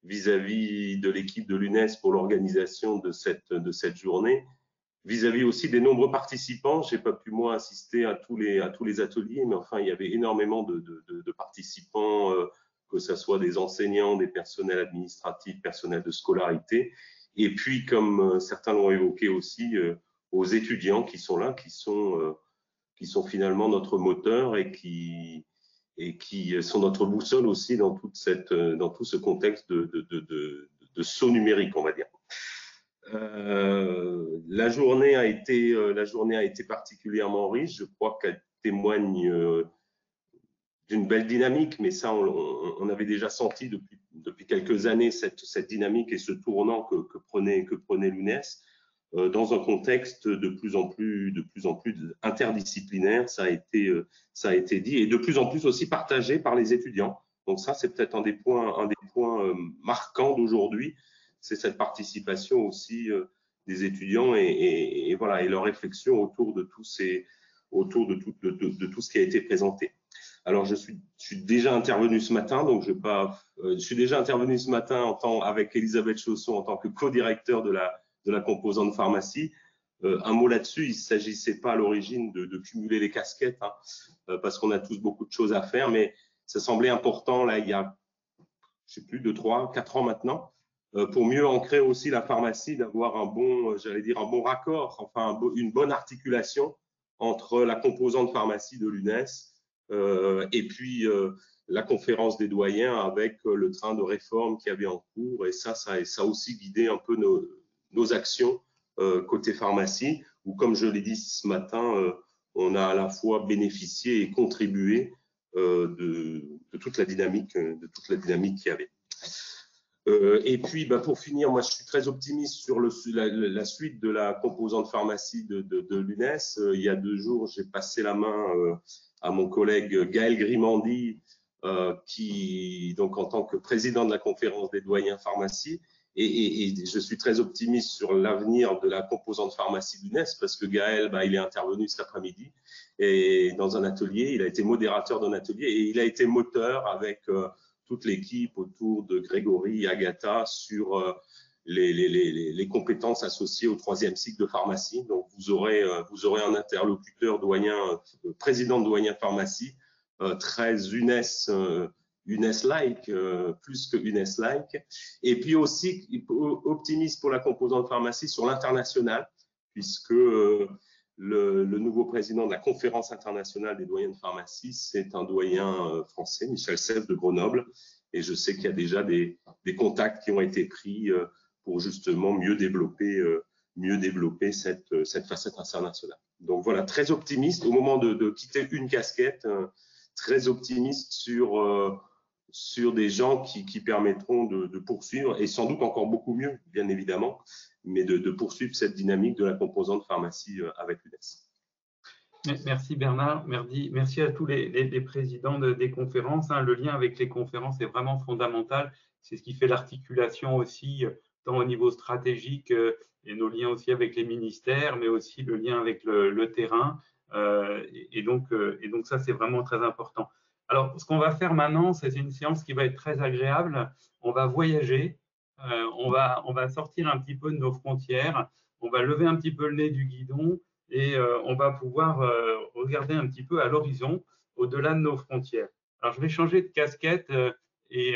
vis-à-vis de l'équipe de l'UNES pour l'organisation de cette journée, vis-à-vis aussi des nombreux participants. J'ai pas pu moi assister à tous les ateliers, mais enfin il y avait énormément de participants, que ce soit des enseignants, des personnels administratifs, personnels de scolarité, et puis comme certains l'ont évoqué aussi, aux étudiants qui sont là, qui sont finalement notre moteur et qui sont notre boussole aussi dans tout ce contexte de saut numérique, on va dire. La journée a été particulièrement riche. Je crois qu'elle témoigne d'une belle dynamique, mais ça, on avait déjà senti depuis quelques années cette dynamique et ce tournant que prenait l'UNES. Dans un contexte de plus en plus interdisciplinaire, ça a été dit, et de plus en plus aussi partagé par les étudiants. Donc ça, c'est peut-être un des points marquants d'aujourd'hui, c'est cette participation aussi des étudiants et voilà, et leur réflexion autour de tout ce qui a été présenté. Alors, je suis déjà intervenu ce matin, donc je suis déjà intervenu ce matin avec Elisabeth Chausson en tant que co-directeur de la composante pharmacie. Un mot là-dessus, il ne s'agissait pas à l'origine de cumuler les casquettes, hein, parce qu'on a tous beaucoup de choses à faire, mais ça semblait important, là, il y a, je sais plus, 2, 3, 4 ans maintenant, pour mieux ancrer aussi la pharmacie, d'avoir un bon raccord, enfin une bonne articulation entre la composante pharmacie de l'UNES et puis la conférence des doyens avec le train de réforme qu'il y avait en cours, et ça a aussi guidé un peu nos actions côté pharmacie, où, comme je l'ai dit ce matin, on a à la fois bénéficié et contribué de toute la dynamique qu'il y avait. Et puis, pour finir, moi, je suis très optimiste sur la suite de la composante pharmacie de l'UNES. Il y a 2 jours, j'ai passé la main à mon collègue Gaël Grimandi, qui, donc, en tant que président de la conférence des doyens pharmacie, et je suis très optimiste sur l'avenir de la composante pharmacie de l'UNES, parce que Gaël, il est intervenu cet après-midi et dans un atelier, il a été modérateur d'un atelier et il a été moteur avec toute l'équipe autour de Grégory et Agatha sur les compétences associées au 3e cycle de pharmacie. Donc, vous aurez un interlocuteur doyen, président de doyen pharmacie, très UNES-like, plus que UNES-like. Et puis aussi, optimiste pour la composante pharmacie sur l'international, puisque le nouveau président de la conférence internationale des doyens de pharmacie, c'est un doyen français, Michel Sèvres de Grenoble. Et je sais qu'il y a déjà des contacts qui ont été pris pour justement mieux développer cette facette internationale. Donc voilà, très optimiste au moment de quitter une casquette, très optimiste sur des gens qui permettront de poursuivre, et sans doute encore beaucoup mieux, bien évidemment, mais de poursuivre cette dynamique de la composante pharmacie avec l'UNES. Merci Bernard, merci à tous les présidents des conférences. Le lien avec les conférences est vraiment fondamental. C'est ce qui fait l'articulation aussi, tant au niveau stratégique et nos liens aussi avec les ministères, mais aussi le lien avec le terrain. Et donc ça, c'est vraiment très important. Alors, ce qu'on va faire maintenant, c'est une séance qui va être très agréable. On va voyager, on va sortir un petit peu de nos frontières, on va lever un petit peu le nez du guidon et on va pouvoir regarder un petit peu à l'horizon, au-delà de nos frontières. Alors, je vais changer de casquette et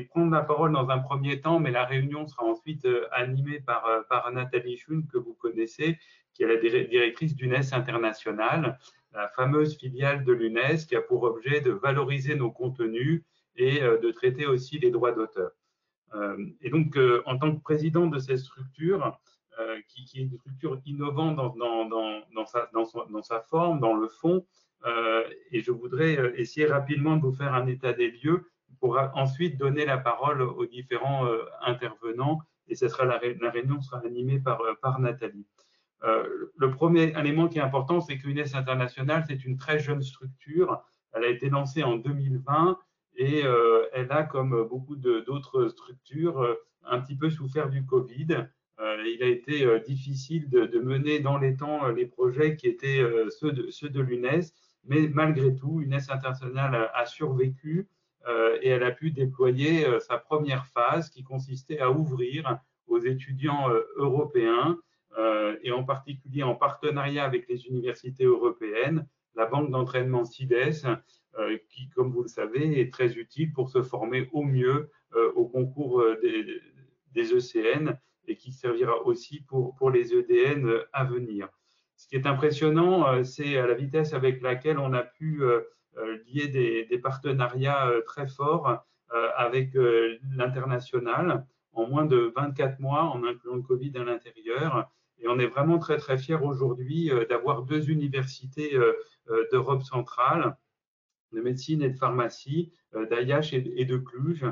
prendre la parole dans un premier temps, mais la réunion sera ensuite animée par Nathalie Schun, que vous connaissez, qui est la directrice d'UNES International, la fameuse filiale de l'UNES qui a pour objet de valoriser nos contenus et de traiter aussi les droits d'auteur. Et donc, en tant que président de cette structure, qui est une structure innovante dans sa forme, dans le fond, et je voudrais essayer rapidement de vous faire un état des lieux pour ensuite donner la parole aux différents intervenants, et la réunion sera animée par Nathalie. Le premier élément qui est important, c'est que UNES International, c'est une très jeune structure. Elle a été lancée en 2020 et elle a, comme beaucoup d'autres structures, un petit peu souffert du Covid. Il a été difficile de mener dans les temps les projets qui étaient ceux de l'UNES, mais malgré tout, UNES International a survécu et elle a pu déployer sa première phase qui consistait à ouvrir aux étudiants européens et en particulier en partenariat avec les universités européennes, la banque d'entraînement CIDES, qui, comme vous le savez, est très utile pour se former au mieux au concours des ECN et qui servira aussi pour les EDN à venir. Ce qui est impressionnant, c'est la vitesse avec laquelle on a pu lier des partenariats très forts avec l'international en moins de 24 mois, en incluant le Covid à l'intérieur. Et on est vraiment très, très fiers aujourd'hui d'avoir deux universités d'Europe centrale, de médecine et de pharmacie, d'Ayache et de Cluj.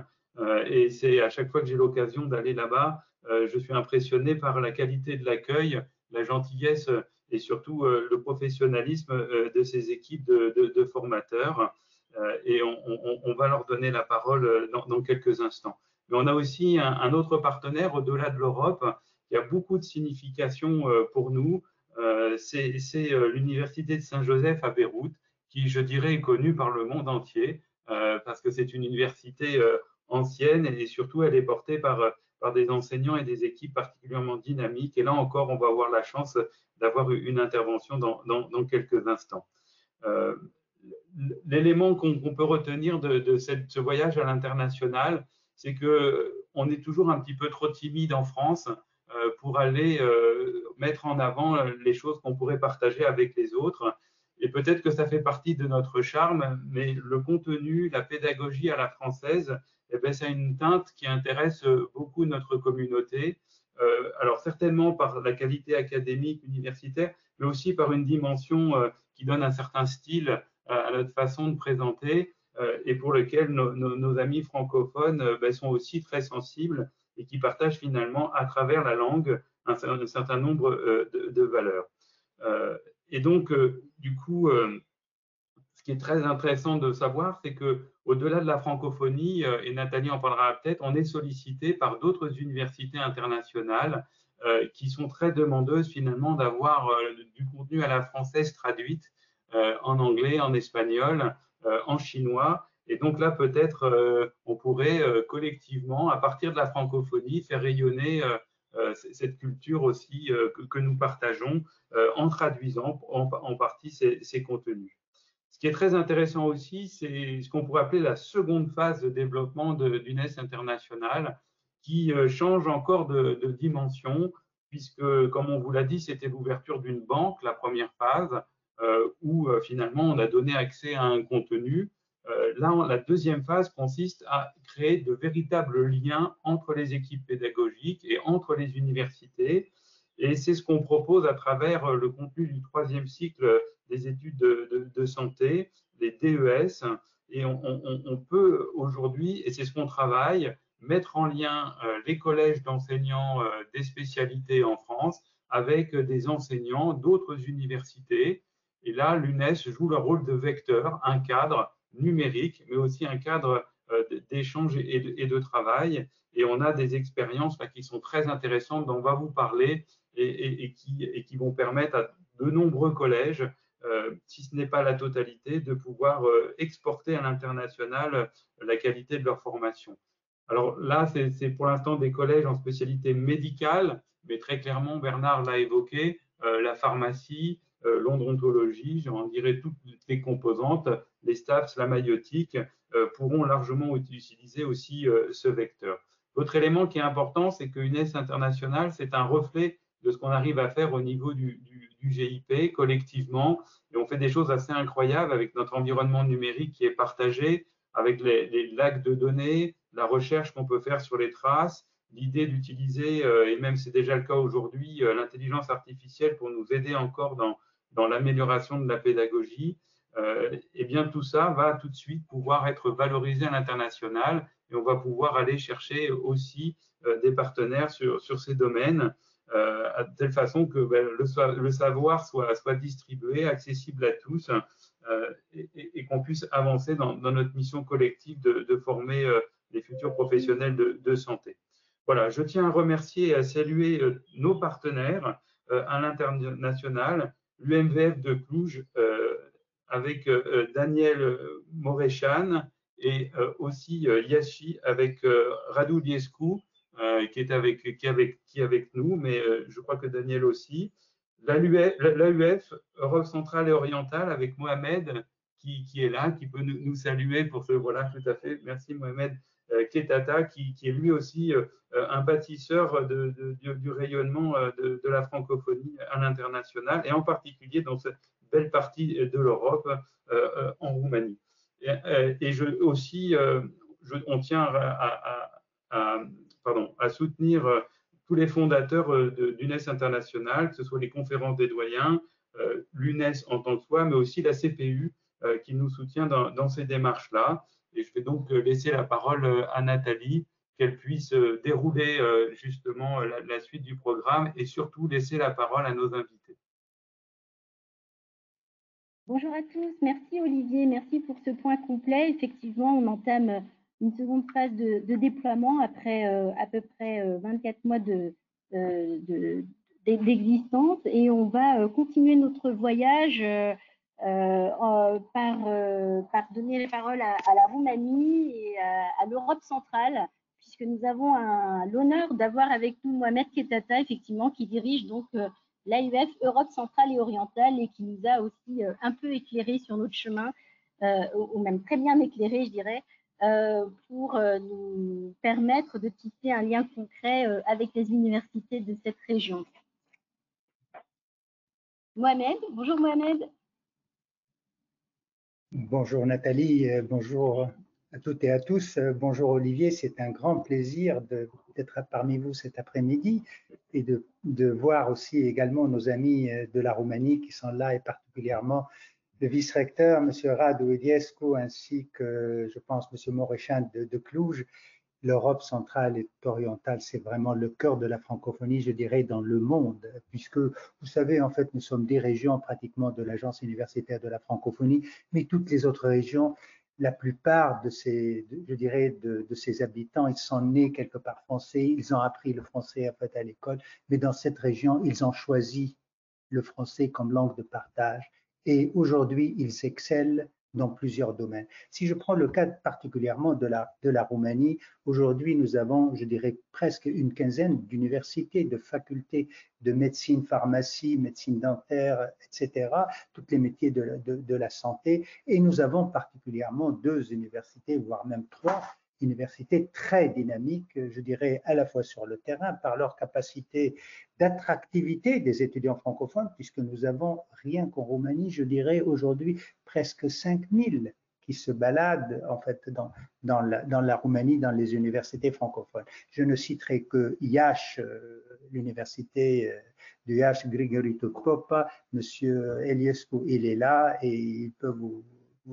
Et c'est à chaque fois que j'ai l'occasion d'aller là-bas, je suis impressionné par la qualité de l'accueil, la gentillesse et surtout le professionnalisme de ces équipes de formateurs. Et on va leur donner la parole dans quelques instants. Mais on a aussi un autre partenaire au-delà de l'Europe qui a beaucoup de signification pour nous. C'est l'Université de Saint-Joseph à Beyrouth, qui, je dirais, est connue par le monde entier, parce que c'est une université ancienne et surtout, elle est portée par des enseignants et des équipes particulièrement dynamiques. Et là encore, on va avoir la chance d'avoir une intervention dans quelques instants. L'élément qu'on peut retenir de ce voyage à l'international, c'est qu'on est toujours un petit peu trop timide en France pour aller mettre en avant les choses qu'on pourrait partager avec les autres. Et peut-être que ça fait partie de notre charme, mais le contenu, la pédagogie à la française, eh bien, ça a une teinte qui intéresse beaucoup notre communauté. Alors certainement par la qualité académique, universitaire, mais aussi par une dimension qui donne un certain style à notre façon de présenter et pour lequel nos amis francophones sont aussi très sensibles et qui partagent finalement à travers la langue un certain nombre de valeurs. Et donc, du coup, ce qui est très intéressant de savoir, c'est qu'au-delà de la francophonie, et Nathalie en parlera peut-être, on est sollicité par d'autres universités internationales qui sont très demandeuses finalement d'avoir du contenu à la française traduite en anglais, en espagnol, en chinois. Et donc là, peut-être, on pourrait collectivement, à partir de la francophonie, faire rayonner cette culture aussi que nous partageons en traduisant en partie ces contenus. Ce qui est très intéressant aussi, c'est ce qu'on pourrait appeler la seconde phase de développement d'UNES International, qui change encore de dimension, puisque, comme on vous l'a dit, c'était l'ouverture d'une banque, la première phase, où finalement on a donné accès à un contenu. Là, la deuxième phase consiste à créer de véritables liens entre les équipes pédagogiques et entre les universités. Et c'est ce qu'on propose à travers le contenu du troisième cycle des études de santé, les DES. Et on peut aujourd'hui, et c'est ce qu'on travaille, mettre en lien les collèges d'enseignants des spécialités en France avec des enseignants d'autres universités. Et là, l'UNES joue le rôle de vecteur, un cadre numérique, mais aussi un cadre d'échange et de travail. Et on a des expériences qui sont très intéressantes dont on va vous parler et qui vont permettre à de nombreux collèges, si ce n'est pas la totalité, de pouvoir exporter à l'international la qualité de leur formation. Alors là, c'est pour l'instant des collèges en spécialité médicale, mais très clairement, Bernard l'a évoqué, la pharmacie, l'odontologie, j'en dirais toutes les composantes, les STAPS, la maïeutique, pourront largement utiliser aussi ce vecteur. L'autre élément qui est important, c'est que UNES International, c'est un reflet de ce qu'on arrive à faire au niveau du GIP collectivement. Et on fait des choses assez incroyables avec notre environnement numérique qui est partagé, avec les lacs de données, la recherche qu'on peut faire sur les traces, l'idée d'utiliser, et même c'est déjà le cas aujourd'hui, l'intelligence artificielle pour nous aider encore dans l'amélioration de la pédagogie. Et bien tout ça va tout de suite pouvoir être valorisé à l'international et on va pouvoir aller chercher aussi des partenaires sur ces domaines de telle façon que le savoir soit distribué, accessible à tous et qu'on puisse avancer dans notre mission collective de former les futurs professionnels de santé. Voilà, je tiens à remercier et à saluer nos partenaires à l'international, l'UMVF de Cluj, avec Daniel Morechan et aussi Yashi avec Radu Liescu, qui est avec nous, mais je crois que Daniel aussi. L'AUF, Europe centrale et orientale, avec Mohamed, qui est là, qui peut nous saluer pour ce, voilà, tout à fait, merci Mohamed Ketata, qui est lui aussi un bâtisseur du rayonnement de la francophonie à l'international, et en particulier dans cette belle partie de l'Europe en Roumanie. Et on tient à soutenir tous les fondateurs d'UNES International, que ce soit les conférences des doyens, l'UNES en tant que soi, mais aussi la CPU qui nous soutient dans ces démarches-là. Et je vais donc laisser la parole à Nathalie, qu'elle puisse dérouler justement la suite du programme et surtout laisser la parole à nos invités. Bonjour à tous, merci Olivier, merci pour ce point complet. Effectivement, on entame une seconde phase de déploiement après à peu près 24 mois d'existence et on va continuer notre voyage par donner la parole à la Roumanie et à l'Europe centrale, puisque nous avons l'honneur d'avoir avec nous Mohamed Ketata, effectivement, qui dirige donc l'AUF Europe centrale et orientale et qui nous a aussi un peu éclairé sur notre chemin, ou même très bien éclairé, je dirais, pour nous permettre de tisser un lien concret avec les universités de cette région. Mohamed, bonjour Mohamed. Bonjour Nathalie, bonjour à toutes et à tous. Bonjour Olivier, c'est un grand plaisir d'être parmi vous cet après-midi et de voir aussi également nos amis de la Roumanie qui sont là et particulièrement le vice-recteur, M. Radu Iliescu, ainsi que, je pense, M. Morechan de Cluj. L'Europe centrale et orientale, c'est vraiment le cœur de la francophonie, je dirais, dans le monde, puisque, vous savez, en fait, nous sommes des régions pratiquement de l'Agence universitaire de la francophonie, mais toutes les autres régions, la plupart de ces habitants, ils sont nés quelque part français, ils ont appris le français en fait à l'école, mais dans cette région, ils ont choisi le français comme langue de partage et aujourd'hui, ils excellent dans plusieurs domaines. Si je prends le cas particulièrement de la Roumanie, aujourd'hui, nous avons, je dirais, presque une quinzaine d'universités, de facultés de médecine, pharmacie, médecine dentaire, etc., tous les métiers de la santé. Et nous avons particulièrement 2 universités, voire même 3 universités très dynamiques, je dirais, à la fois sur le terrain, par leur capacité d'attractivité des étudiants francophones, puisque nous avons, rien qu'en Roumanie, je dirais aujourd'hui, presque 5000 qui se baladent en fait dans la Roumanie, dans les universités francophones. Je ne citerai que IACH, l'université de IACH, Grigori Popa, Monsieur Iliescu, il est là et il peut vous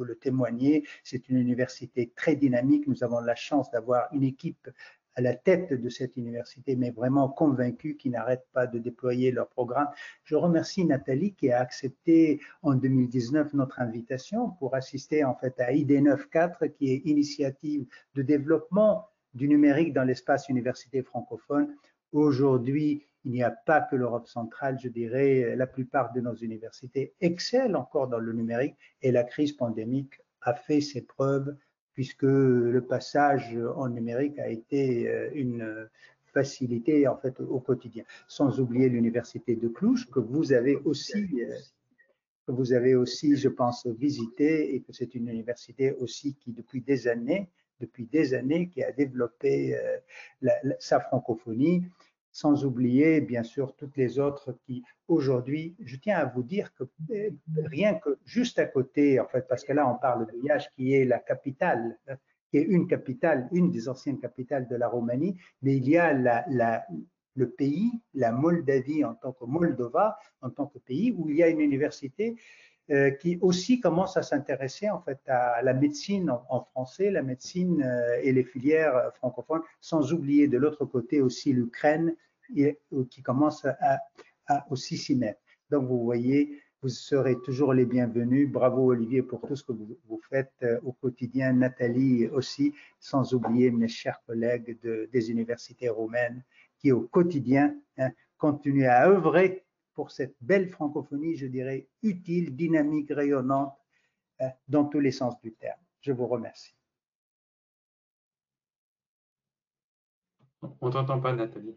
le témoigner. C'est une université très dynamique. Nous avons la chance d'avoir une équipe à la tête de cette université, mais vraiment convaincue, qui n'arrête pas de déployer leur programme. Je remercie Nathalie qui a accepté en 2019 notre invitation pour assister en fait à ID94, qui est initiative de développement du numérique dans l'espace université francophone. Aujourd'hui, il n'y a pas que l'Europe centrale, je dirais, la plupart de nos universités excellent encore dans le numérique et la crise pandémique a fait ses preuves puisque le passage en numérique a été une faciliter en fait au quotidien. Sans oublier l'université de Cluj que vous avez aussi, je pense, visité, et que c'est une université aussi qui depuis des années, qui a développé sa francophonie, sans oublier bien sûr toutes les autres qui aujourd'hui, je tiens à vous dire que rien que juste à côté, en fait, parce que là on parle de Iași qui est la capitale, qui est une des anciennes capitales de la Roumanie, mais il y a le pays, la Moldavie en tant que Moldova, en tant que pays, où il y a une université qui aussi commence à s'intéresser en fait à la médecine en français, la médecine et les filières francophones, sans oublier de l'autre côté aussi l'Ukraine qui commence à aussi s'y mettre. Donc vous voyez, vous serez toujours les bienvenus. Bravo Olivier pour tout ce que vous faites au quotidien, Nathalie aussi, sans oublier mes chers collègues des universités roumaines qui au quotidien continuent à œuvrer pour cette belle francophonie, je dirais, utile, dynamique, rayonnante, dans tous les sens du terme. Je vous remercie. On ne t'entend pas, Nathalie.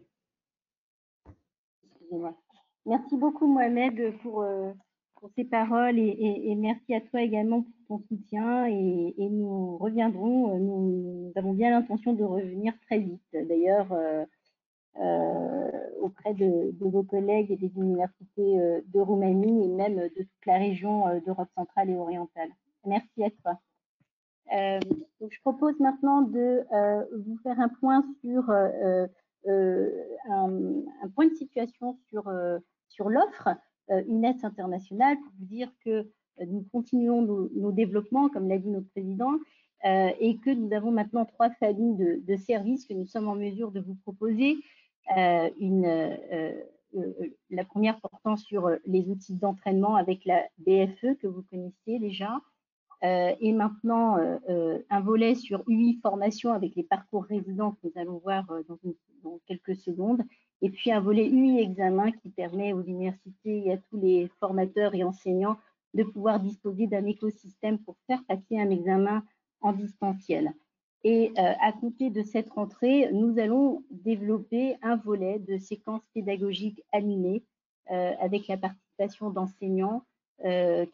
Excusez-moi. Merci beaucoup, Mohamed, pour ces paroles et merci à toi également pour ton soutien. Et nous reviendrons. Nous avons bien l'intention de revenir très vite. D'ailleurs, auprès de vos collègues et des universités de Roumanie et même de toute la région d'Europe centrale et orientale. Merci à toi. Donc je propose maintenant de vous faire un point sur un point de situation sur l'offre UNES internationale pour vous dire que nous continuons nos développements, comme l'a dit notre président, et que nous avons maintenant 3 familles de services que nous sommes en mesure de vous proposer. La première portant sur les outils d'entraînement avec la BFE que vous connaissez déjà, et maintenant un volet sur UI formation avec les parcours résidents que nous allons voir dans quelques secondes, et puis un volet UI examen qui permet aux universités et à tous les formateurs et enseignants de pouvoir disposer d'un écosystème pour faire passer un examen en distanciel. Et à compter de cette rentrée, nous allons développer un volet de séquences pédagogiques animées avec la participation d'enseignants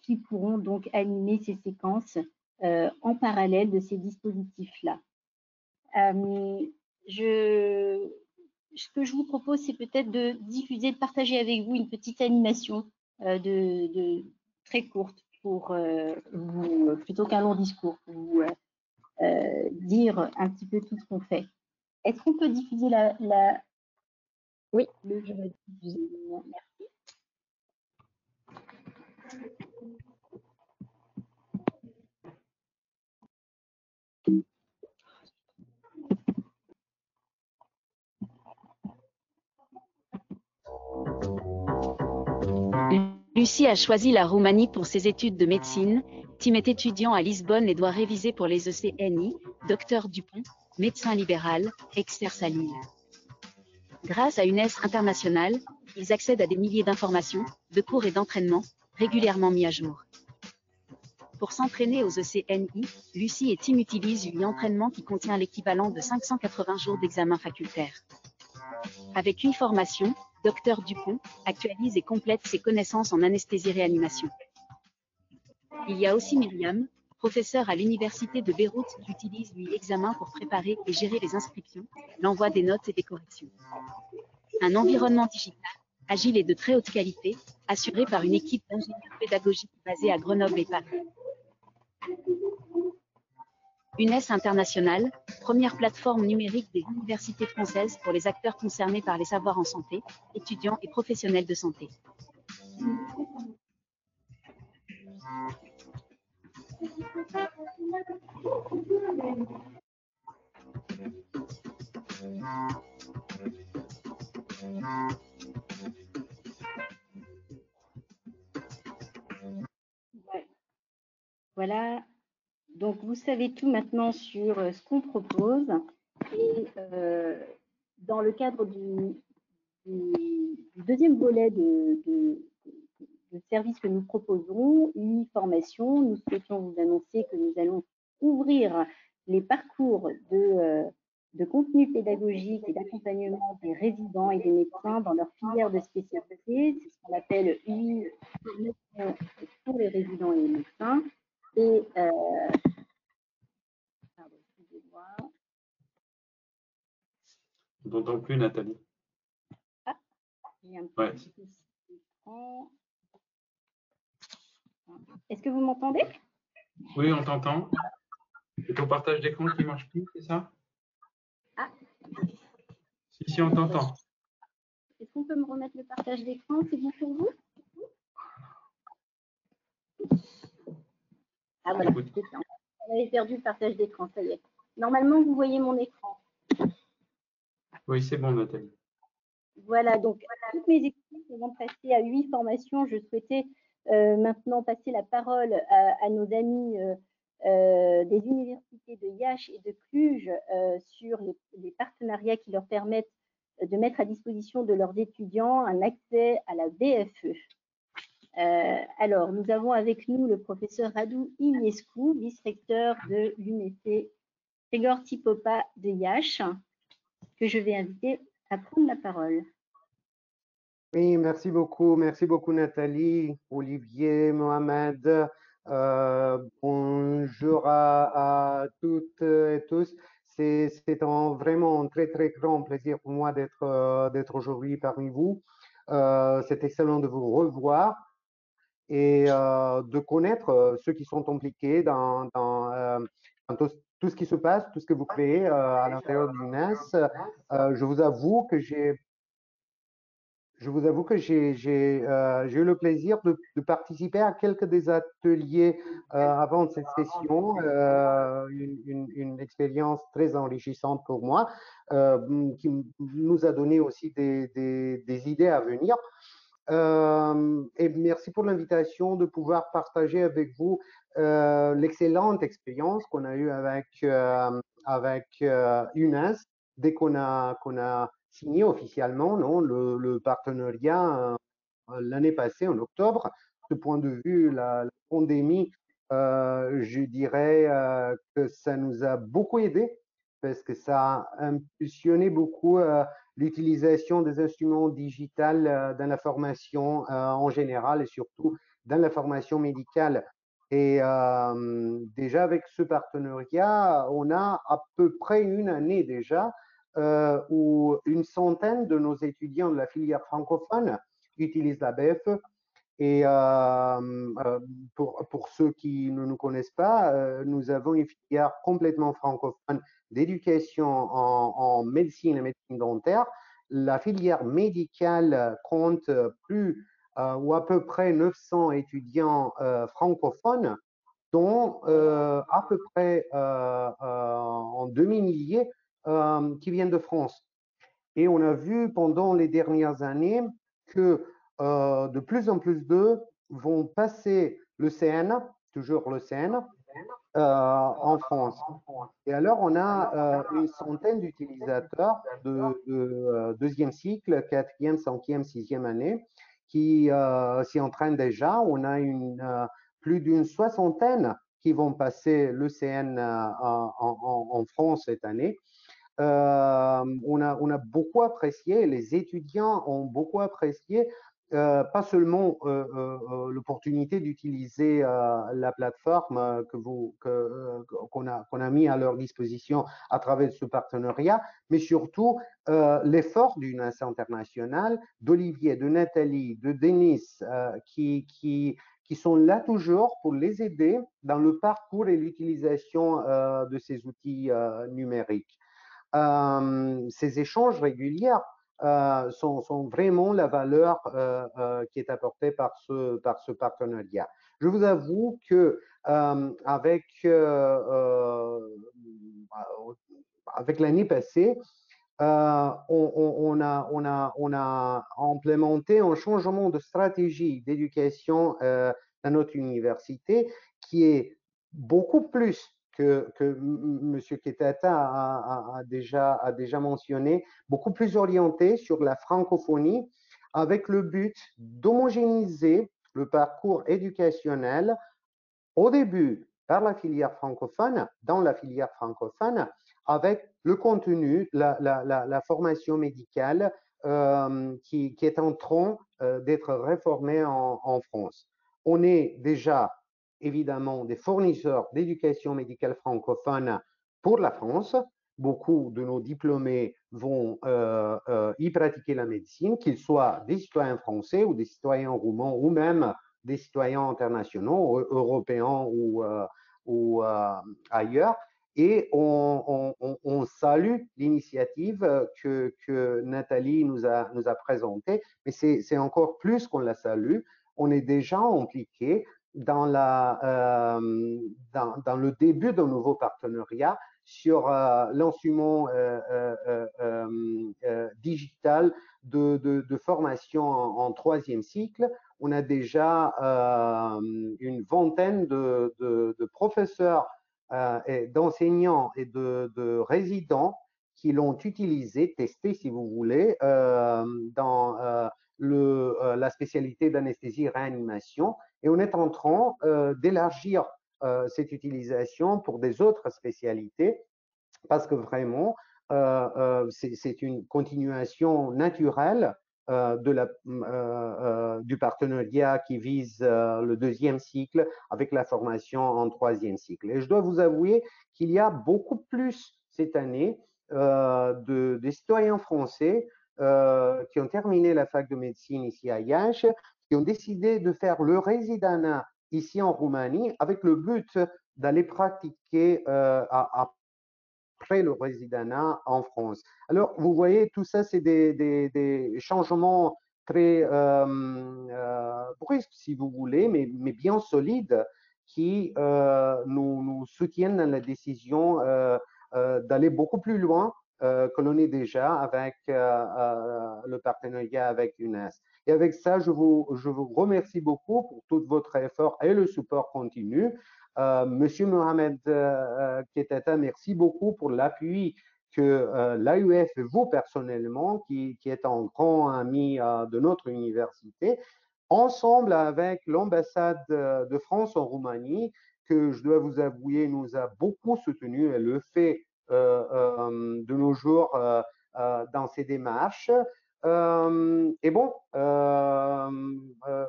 qui pourront donc animer ces séquences en parallèle de ces dispositifs-là. Ce que je vous propose, c'est peut-être de diffuser, de partager avec vous une petite animation très courte pour vous, plutôt qu'un long discours, pour vous dire un petit peu tout ce qu'on fait. Est-ce qu'on peut diffuser Oui, je vais diffuser. Merci. Lucie a choisi la Roumanie pour ses études de médecine. Tim est étudiant à Lisbonne et doit réviser pour les ECNI. Dr Dupont, médecin libéral, exerce à Lille. Grâce à UNES internationale, ils accèdent à des milliers d'informations, de cours et d'entraînements, régulièrement mis à jour. Pour s'entraîner aux ECNI, Lucie et Tim utilisent une entraînement qui contient l'équivalent de 580 jours d'examen facultaire. Avec une formation, Dr Dupont actualise et complète ses connaissances en anesthésie-réanimation. Il y a aussi Myriam, professeur à l'université de Beyrouth qui utilise l'examen pour préparer et gérer les inscriptions, l'envoi des notes et des corrections. Un environnement digital, agile et de très haute qualité, assuré par une équipe d'ingénieurs pédagogiques basée à Grenoble et Paris. UNES International, première plateforme numérique des universités françaises pour les acteurs concernés par les savoirs en santé, étudiants et professionnels de santé. Voilà. Donc, vous savez tout maintenant sur ce qu'on propose. Et dans le cadre du deuxième volet de services que nous proposons, une formation, nous souhaitons vous annoncer que nous allons ouvrir les parcours de contenu pédagogique et d'accompagnement des résidents et des médecins dans leur filière de spécialité. C'est ce qu'on appelle UI pour les résidents et les médecins. Et pardon, excusez-moi. On t'entend plus, Nathalie. Ah, j'ai un petit souci d'écran. Est-ce que vous m'entendez? Oui, on t'entend. C'est ton partage d'écran qui ne marche plus, c'est ça? Ah. Si, on t'entend. Est-ce qu'on peut me remettre le partage d'écran? C'est bon pour vous? Ah voilà, c'est ça. On avait perdu le partage d'écran, ça y est. Normalement, vous voyez mon écran. Oui, c'est bon, Nathalie. Voilà, donc toutes mes équipes vont passer à 8 formations. Je souhaitais maintenant passer la parole à nos amis des universités de Yache et de Cluj sur les partenariats qui leur permettent de mettre à disposition de leurs étudiants un accès à la BFE. Alors, nous avons avec nous le professeur Radu Iliescu, vice-recteur de l'UMC Gregor Tipopa de Yache, que je vais inviter à prendre la parole. Oui, merci beaucoup Nathalie, Olivier, Mohamed. Bonjour à toutes et tous. C'est vraiment un très très grand plaisir pour moi d'être aujourd'hui parmi vous. C'est excellent de vous revoir et de connaître ceux qui sont impliqués dans tout ce qui se passe, tout ce que vous créez à l'intérieur de l'UNES. Je vous avoue que j'ai eu le plaisir de participer à quelques des ateliers avant cette session, une expérience très enrichissante pour moi, qui nous a donné aussi des idées à venir. Et merci pour l'invitation de pouvoir partager avec vous l'excellente expérience qu'on a eue avec UNES dès qu'on a signé officiellement le partenariat l'année passée, en octobre. De ce point de vue, la pandémie, je dirais que ça nous a beaucoup aidé parce que ça a impulsionné beaucoup l'utilisation des instruments digitaux dans la formation en général et surtout dans la formation médicale. Et déjà avec ce partenariat, on a à peu près une année déjà où une centaine de nos étudiants de la filière francophone utilisent la BFE. Et pour ceux qui ne nous connaissent pas, nous avons une filière complètement francophone d'éducation en médecine et médecine dentaire. La filière médicale compte plus ou à peu près 900 étudiants francophones, dont à peu près en demi-milliers qui viennent de France. Et on a vu pendant les dernières années que de plus en plus d'eux vont passer le CN, toujours le CN, en France. Et alors, on a une centaine d'utilisateurs de deuxième cycle, quatrième, cinquième, sixième année, qui s'y entraînent déjà. On a plus d'une soixantaine qui vont passer le CN en France cette année. On a beaucoup apprécié, les étudiants ont beaucoup apprécié, pas seulement l'opportunité d'utiliser la plateforme qu'on a mis à leur disposition à travers ce partenariat, mais surtout l'effort du UNES International, d'Olivier, de Nathalie, de Denis, qui sont là toujours pour les aider dans le parcours et l'utilisation de ces outils numériques. Ces échanges réguliers sont vraiment la valeur qui est apportée par ce partenariat. Je vous avoue que avec l'année passée, on a implémenté un changement de stratégie d'éducation dans notre université qui est beaucoup plus que M. Ketata a déjà mentionné, beaucoup plus orienté sur la francophonie, avec le but d'homogénéiser le parcours éducationnel au début par la filière francophone, dans la filière francophone, avec le contenu, la formation médicale qui est en train d'être réformée en France. On est déjà évidemment des fournisseurs d'éducation médicale francophone pour la France. Beaucoup de nos diplômés vont y pratiquer la médecine, qu'ils soient des citoyens français ou des citoyens roumains ou même des citoyens internationaux, européens ou ailleurs. Et on salue l'initiative que Nathalie nous a présentée, mais c'est encore plus qu'on la salue. On est déjà impliqué dans le début d'un nouveau partenariat sur l'enseignement digital de formation en troisième cycle. On a déjà une vingtaine de professeurs, d'enseignants et de résidents qui l'ont utilisé, testé si vous voulez, dans la spécialité d'anesthésie et réanimation. Et on est en train d'élargir cette utilisation pour des autres spécialités parce que vraiment, c'est une continuation naturelle du partenariat qui vise le deuxième cycle avec la formation en troisième cycle. Et je dois vous avouer qu'il y a beaucoup plus cette année des citoyens français qui ont terminé la fac de médecine ici à Iași, qui ont décidé de faire le résidenat ici en Roumanie avec le but d'aller pratiquer après le résidenat en France. Alors, vous voyez, tout ça, c'est des changements très brusques, si vous voulez, mais bien solides, qui nous soutiennent dans la décision d'aller beaucoup plus loin que l'on est déjà avec le partenariat avec l'UNES. Et avec ça, je vous remercie beaucoup pour tout votre effort et le support continu. Monsieur Mohamed Ketata, merci beaucoup pour l'appui que l'AUF et vous personnellement, qui est un grand ami de notre université, ensemble avec l'ambassade de France en Roumanie, que je dois vous avouer nous a beaucoup soutenu et le fait de nos jours dans ces démarches. Et bon,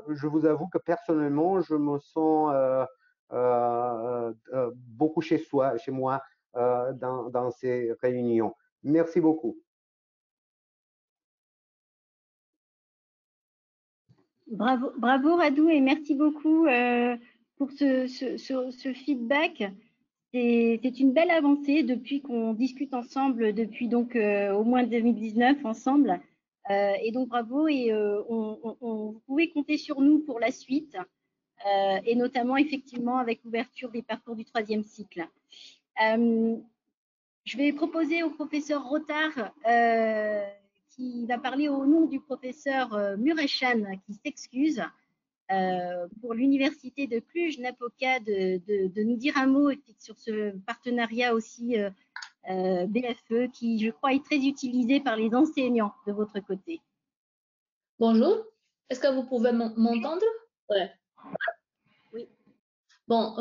je vous avoue que personnellement, je me sens beaucoup chez moi dans ces réunions. Merci beaucoup. Bravo Radou et merci beaucoup pour ce feedback. C'est une belle avancée depuis qu'on discute ensemble depuis donc au moins 2019 ensemble. Et donc bravo et vous pouvez compter sur nous pour la suite et notamment effectivement avec l'ouverture des parcours du troisième cycle. Je vais proposer au professeur Rotard qui va parler au nom du professeur Mureșan qui s'excuse pour l'université de Cluj-Napoca de nous dire un mot sur ce partenariat aussi BFE qui, je crois, est très utilisé par les enseignants de votre côté. Bonjour, est-ce que vous pouvez m'entendre? Ouais. Oui. Bon,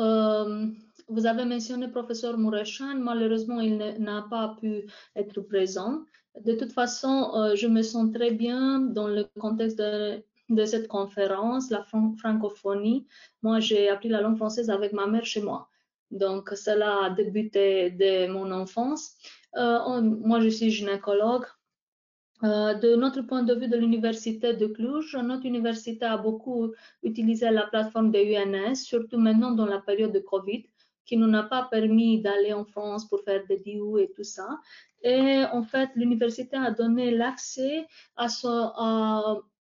vous avez mentionné le professeur Mureșan, malheureusement, il n'a pas pu être présent. De toute façon, je me sens très bien dans le contexte de cette conférence, la francophonie. Moi, j'ai appris la langue française avec ma mère chez moi. Donc, cela a débuté dès mon enfance. Moi, je suis gynécologue. De notre point de vue de l'université de Cluj, notre université a beaucoup utilisé la plateforme de UNS, surtout maintenant dans la période de Covid, qui nous n'a pas permis d'aller en France pour faire des DU et tout ça. Et en fait, l'université a donné l'accès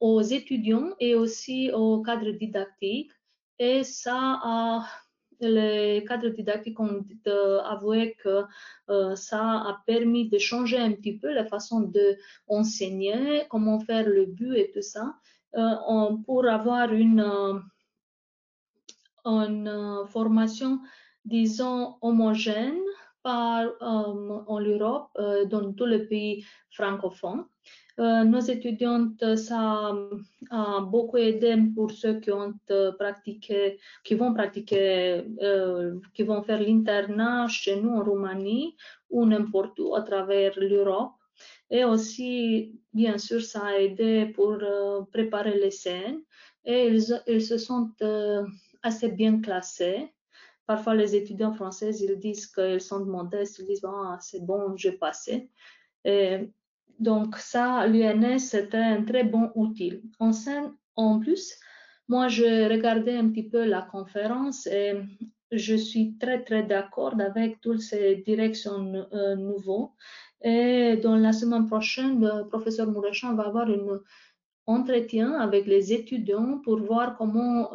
aux étudiants et aussi aux cadres didactiques. Et ça les cadres didactiques ont avoué que ça a permis de changer un petit peu la façon d'enseigner, comment faire le but et tout ça, pour avoir une formation, disons, homogène en Europe, dans tous les pays francophones. Nos étudiantes, ça a beaucoup aidé pour ceux qui ont pratiqué, qui vont faire l'internat chez nous en Roumanie ou n'importe où à travers l'Europe. Et aussi, bien sûr, ça a aidé pour préparer les scènes. Et ils se sentent assez bien classés. Parfois, les étudiants français, ils disent qu'ils sont modestes, ils disent ah, c'est bon, j'ai passé. Et donc, ça, l'UNS, c'était un très bon outil. En plus, moi, je regardais un petit peu la conférence et je suis très, très d'accord avec toutes ces directions nouveaux. Et dans la semaine prochaine, le professeur Mourechan va avoir un entretien avec les étudiants pour voir comment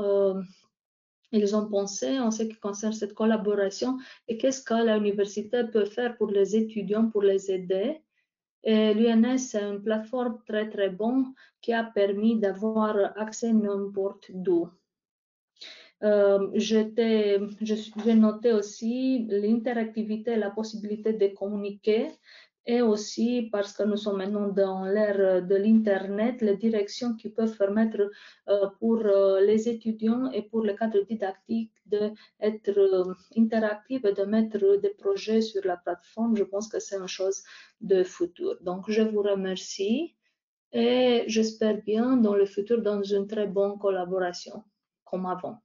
ils ont pensé en ce qui concerne cette collaboration et qu'est-ce que l'université peut faire pour les étudiants, pour les aider. L'UNS, c'est une plateforme très, très bonne qui a permis d'avoir accès n'importe d'où. J'ai noté aussi l'interactivité, la possibilité de communiquer et aussi parce que nous sommes maintenant dans l'ère de l'Internet, les directions qui peuvent permettre pour les étudiants et pour le cadre didactique d'être interactifs et de mettre des projets sur la plateforme. Je pense que c'est une chose de futur. Donc, je vous remercie et j'espère bien dans le futur dans une très bonne collaboration comme avant.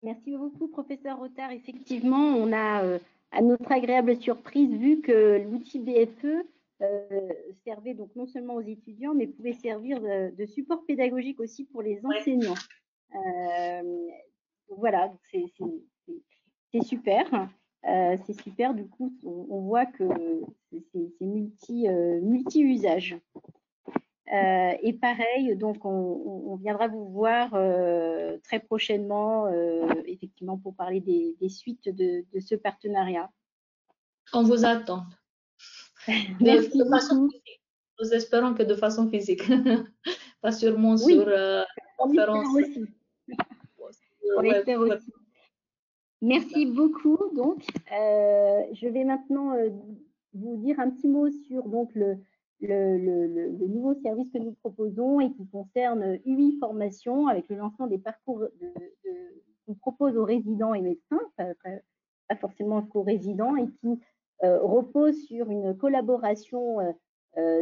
Merci beaucoup, professeur Rotard. Effectivement, on a, à notre agréable surprise, vu que l'outil BFE servait donc non seulement aux étudiants, mais pouvait servir de support pédagogique aussi pour les enseignants. Voilà, c'est super. C'est super, du coup, on voit que c'est multi-usage. Et pareil, donc on viendra vous voir très prochainement, effectivement, pour parler des suites de ce partenariat. On vous attend. Merci de façon beaucoup. physique. Nous espérons que de façon physique, pas sûrement Oui, sur conférence. On espère aussi. On espère aussi. Merci beaucoup. Donc, je vais maintenant vous dire un petit mot sur donc le nouveau service que nous proposons et qui concerne UI Formation avec le lancement des parcours qu'on propose aux résidents et médecins, pas forcément qu'aux résidents, et qui repose sur une collaboration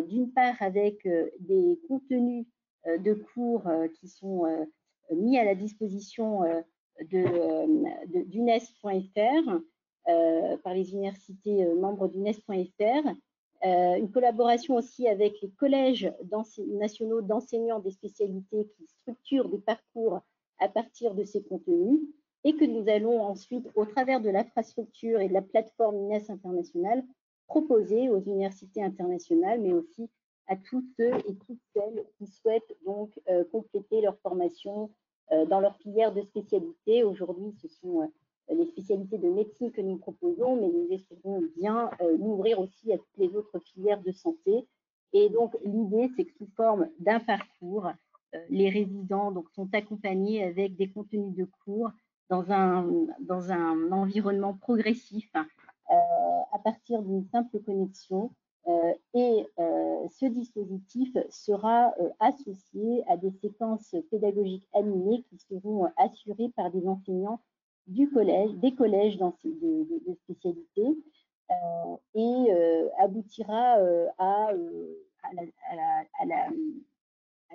d'une part avec des contenus de cours qui sont mis à la disposition d'UNES.fr par les universités membres d'UNES.fr. Une collaboration aussi avec les collèges nationaux d'enseignants des spécialités qui structurent des parcours à partir de ces contenus et que nous allons ensuite, au travers de l'infrastructure et de la plateforme UNES internationale, proposer aux universités internationales, mais aussi à tous ceux et toutes celles qui souhaitent donc compléter leur formation dans leur filière de spécialité. Aujourd'hui, ce sont les spécialités de médecine que nous proposons, mais nous espérons bien l'ouvrir aussi à toutes les autres filières de santé. Et donc, l'idée, c'est que sous forme d'un parcours, les résidents donc, sont accompagnés avec des contenus de cours dans un environnement progressif à partir d'une simple connexion. Et ce dispositif sera associé à des séquences pédagogiques animées qui seront assurées par des enseignants des collèges de spécialité et aboutira à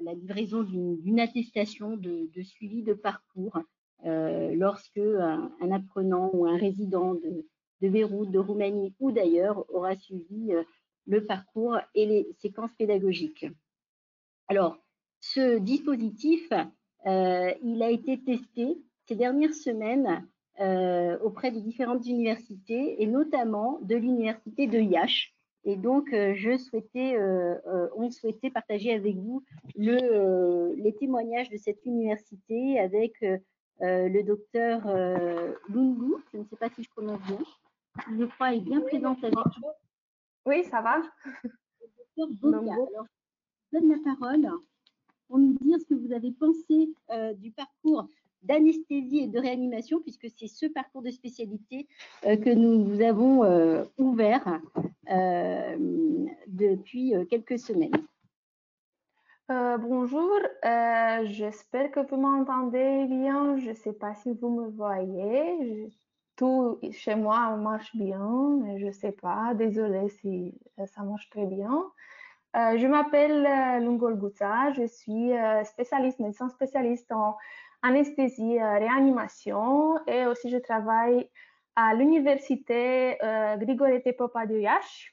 la livraison d'une attestation de suivi de parcours lorsque un apprenant ou un résident de Beyrouth, de Roumanie ou d'ailleurs aura suivi le parcours et les séquences pédagogiques. Alors, ce dispositif, il a été testé ces dernières semaines auprès de différentes universités et notamment de l'université de Iași. Et donc, on souhaitait partager avec vous les témoignages de cette université avec le docteur Lungu, je ne sais pas si je prononce bien, je crois est bien présente avec nous. Oui, ça va. Le docteur Boca. Alors, je donne la parole pour nous dire ce que vous avez pensé du parcours d'anesthésie et de réanimation, puisque c'est ce parcours de spécialité que nous avons ouvert depuis quelques semaines. Bonjour, j'espère que vous m'entendez bien. Je ne sais pas si vous me voyez. Tout chez moi marche bien, mais je ne sais pas. Désolée si ça marche très bien. Je m'appelle Lungol Gutsa, je suis médecin spécialiste en anesthésie réanimation et aussi je travaille à l'université Grigorete Popadiaș,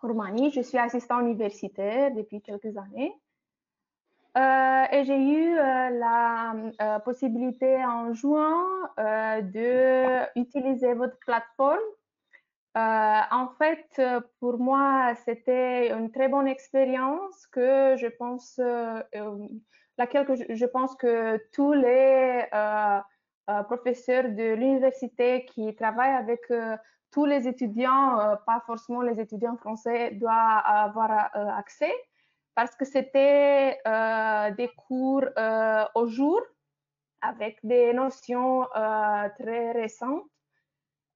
Roumanie. Je suis assistant universitaire depuis quelques années. Et j'ai eu la possibilité en juin d'utiliser votre plateforme. En fait, pour moi, c'était une très bonne expérience que je pense, je pense que tous les professeurs de l'université qui travaillent avec tous les étudiants, pas forcément les étudiants français, doivent avoir accès, parce que c'était des cours au jour avec des notions très récentes.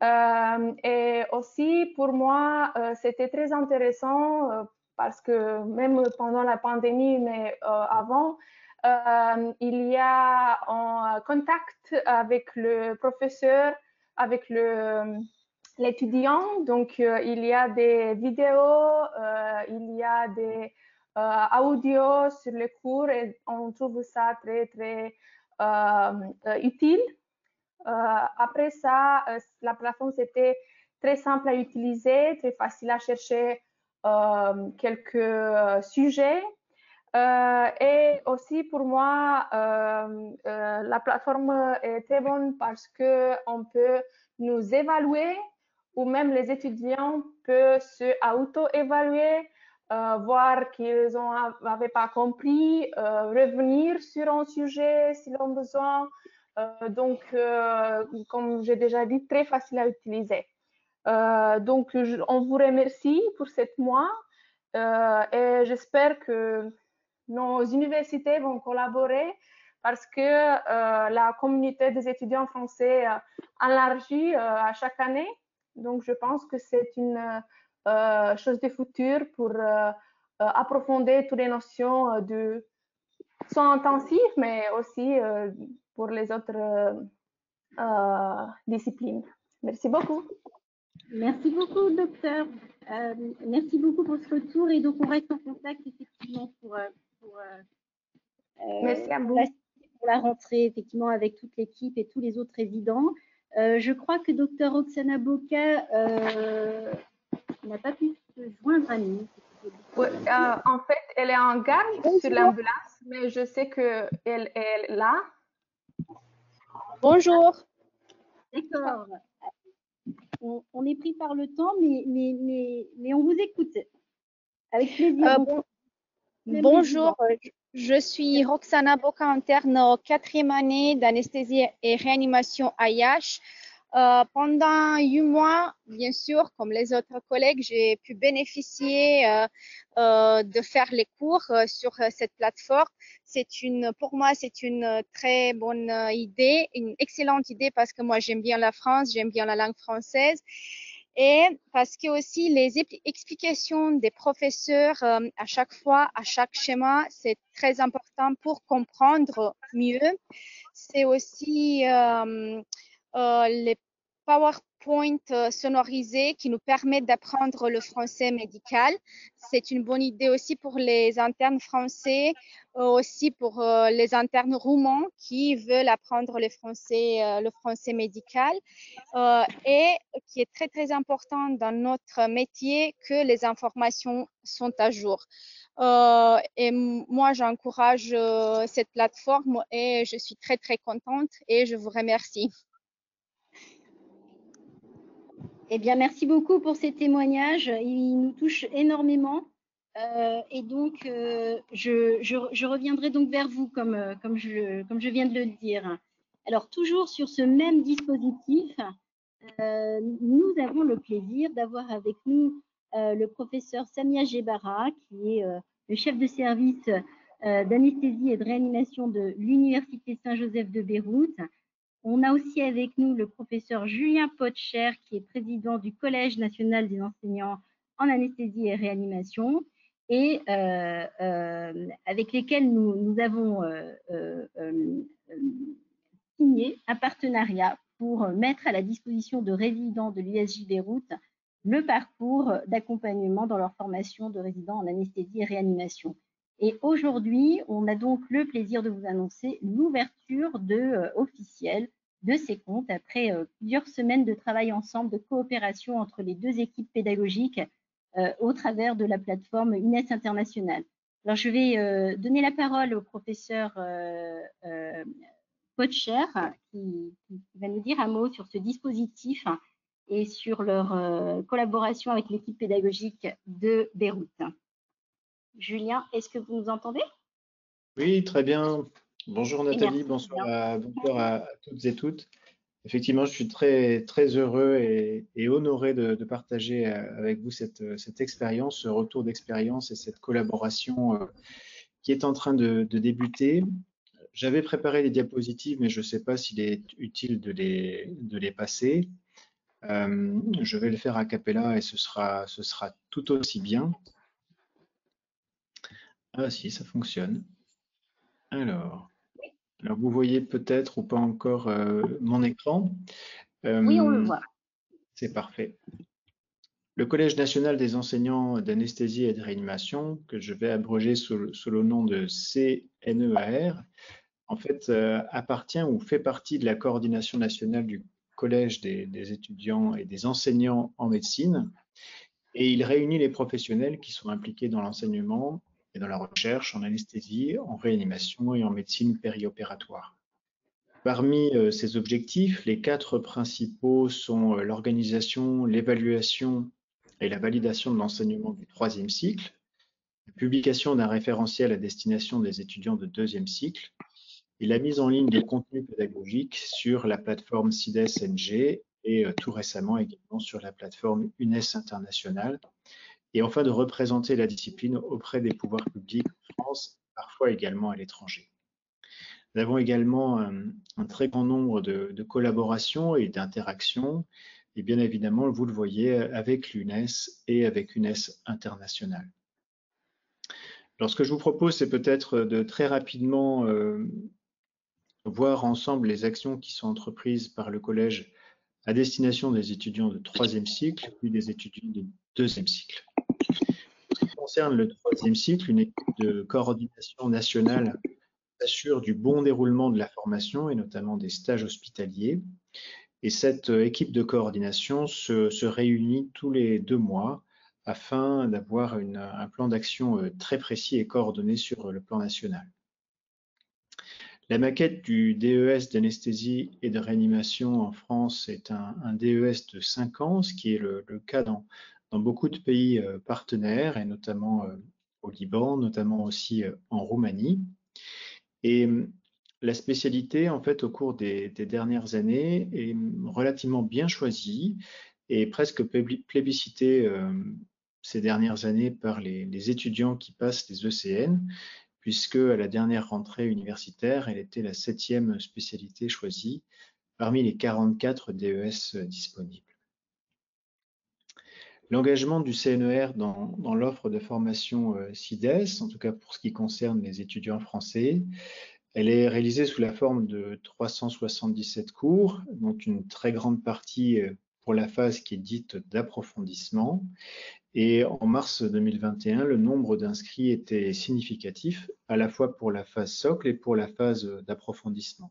Et aussi pour moi, c'était très intéressant parce que même pendant la pandémie, mais avant, il y a un contact avec le professeur, avec l'étudiant. Donc, il y a des vidéos, il y a des audios sur les cours et on trouve ça très, très utile. Après ça, la plateforme, c'était très simple à utiliser, très facile à chercher quelques sujets. Et aussi pour moi, la plateforme est très bonne parce qu'on peut nous évaluer ou même les étudiants peuvent se auto-évaluer, voir qu'ils n'avaient pas compris, revenir sur un sujet s'ils ont besoin. Donc, comme j'ai déjà dit, très facile à utiliser. Donc, on vous remercie pour 7 mois et j'espère que nos universités vont collaborer parce que la communauté des étudiants français élargit à chaque année. Donc, je pense que c'est une chose de futur pour approfondir toutes les notions de soins intensifs, mais aussi pour les autres disciplines. Merci beaucoup. Merci beaucoup, docteur. Merci beaucoup pour ce retour. Et donc, on reste en contact effectivement pour merci à vous. Pour la rentrée, effectivement, avec toute l'équipe et tous les autres résidents. Je crois que docteur Roxana Boca n'a pas pu se joindre à nous. Oui, en fait, elle est en garde sur l'ambulance, mais je sais qu'elle est là. Bonjour. D'accord. On est pris par le temps, mais on vous écoute. Avec plaisir. Bonjour, je suis Roxana Boca, interne en 4e année d'anesthésie et réanimation à Iași. Pendant 8 mois, bien sûr, comme les autres collègues, j'ai pu bénéficier de faire les cours sur cette plateforme. Pour moi, c'est une très bonne idée, une excellente idée parce que moi, j'aime bien la France, j'aime bien la langue française. Et parce que aussi les explications des professeurs à chaque fois, à chaque schéma, c'est très important pour comprendre mieux. C'est aussi les PowerPoint sonorisés qui nous permettent d'apprendre le français médical. C'est une bonne idée aussi pour les internes français, aussi pour les internes roumains qui veulent apprendre le français médical et qui est très, très important dans notre métier que les informations sont à jour. Et moi, j'encourage cette plateforme et je suis très, très contente et je vous remercie. Eh bien, merci beaucoup pour ces témoignages. Ils nous touchent énormément. Et donc, je reviendrai donc vers vous, comme je viens de le dire. Alors, toujours sur ce même dispositif, nous avons le plaisir d'avoir avec nous le professeur Samia Gebara, qui est le chef de service d'anesthésie et de réanimation de l'Université Saint-Joseph de Beyrouth. On a aussi avec nous le professeur Julien Potcher, qui est président du Collège national des enseignants en anesthésie et réanimation, et avec lesquels nous avons signé un partenariat pour mettre à la disposition de résidents de l'USJ Beyrouth le parcours d'accompagnement dans leur formation de résidents en anesthésie et réanimation. Et aujourd'hui, on a donc le plaisir de vous annoncer l'ouverture officielle de ces comptes après plusieurs semaines de travail ensemble, de coopération entre les deux équipes pédagogiques au travers de la plateforme UNES International. Alors, je vais donner la parole au professeur Potcher qui va nous dire un mot sur ce dispositif et sur leur collaboration avec l'équipe pédagogique de Beyrouth. Julien, est-ce que vous nous entendez? Oui, très bien. Bonjour Nathalie, bonsoir à toutes et toutes. Effectivement, je suis très heureux et honoré de partager avec vous cette expérience, ce retour d'expérience et cette collaboration qui est en train de débuter. J'avais préparé les diapositives, mais je ne sais pas s'il est utile de les passer. Je vais le faire a cappella et ce sera tout aussi bien. Ah si, ça fonctionne. Alors vous voyez peut-être ou pas encore mon écran. Oui, on le voit. C'est parfait. Le Collège national des enseignants d'anesthésie et de réanimation, que je vais abréger sous le nom de CNEAR, en fait, appartient ou fait partie de la coordination nationale du Collège des étudiants et des enseignants en médecine, et il réunit les professionnels qui sont impliqués dans l'enseignement et dans la recherche en anesthésie, en réanimation et en médecine périopératoire. Parmi ces objectifs, les 4 principaux sont l'organisation, l'évaluation et la validation de l'enseignement du 3e cycle, la publication d'un référentiel à destination des étudiants de 2e cycle, et la mise en ligne de contenu pédagogique sur la plateforme CIDES-NG et tout récemment également sur la plateforme UNES International, et enfin de représenter la discipline auprès des pouvoirs publics en France, parfois également à l'étranger. Nous avons également un très grand nombre de collaborations et d'interactions, et bien évidemment, vous le voyez, avec l'UNES et avec UNES International. Alors, ce que je vous propose, c'est peut-être de très rapidement voir ensemble les actions qui sont entreprises par le collège à destination des étudiants de 3e cycle puis des étudiants de 2e cycle. En ce qui concerne le 3e cycle, une équipe de coordination nationale s'assure du bon déroulement de la formation et notamment des stages hospitaliers. Et cette équipe de coordination se réunit tous les 2 mois afin d'avoir un plan d'action très précis et coordonné sur le plan national. La maquette du DES d'anesthésie et de réanimation en France est un DES de 5 ans, ce qui est le cas dans beaucoup de pays partenaires, et notamment au Liban, notamment aussi en Roumanie. Et la spécialité, en fait, au cours des dernières années, est relativement bien choisie et presque plébiscitée ces dernières années par les étudiants qui passent les ECN, puisque à la dernière rentrée universitaire, elle était la 7e spécialité choisie parmi les 44 DES disponibles. L'engagement du CNER dans l'offre de formation CIDES, en tout cas pour ce qui concerne les étudiants français, elle est réalisée sous la forme de 377 cours, dont une très grande partie pour la phase qui est dite d'approfondissement. Et en mars 2021, le nombre d'inscrits était significatif, à la fois pour la phase socle et pour la phase d'approfondissement.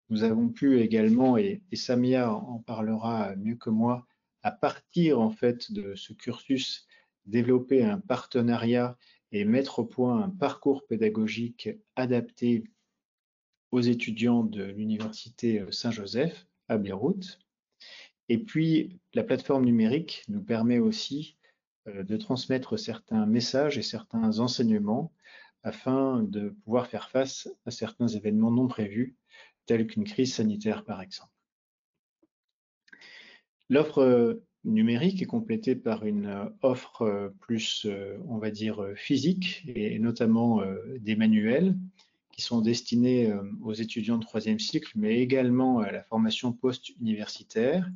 Nous avons pu également, et Samia en parlera mieux que moi, à partir en fait de ce cursus, développer un partenariat et mettre au point un parcours pédagogique adapté aux étudiants de l'Université Saint-Joseph à Beyrouth. Et puis, la plateforme numérique nous permet aussi de transmettre certains messages et certains enseignements afin de pouvoir faire face à certains événements non prévus, tels qu'une crise sanitaire par exemple. L'offre numérique est complétée par une offre plus, on va dire, physique, et notamment des manuels qui sont destinés aux étudiants de troisième cycle, mais également à la formation post-universitaire,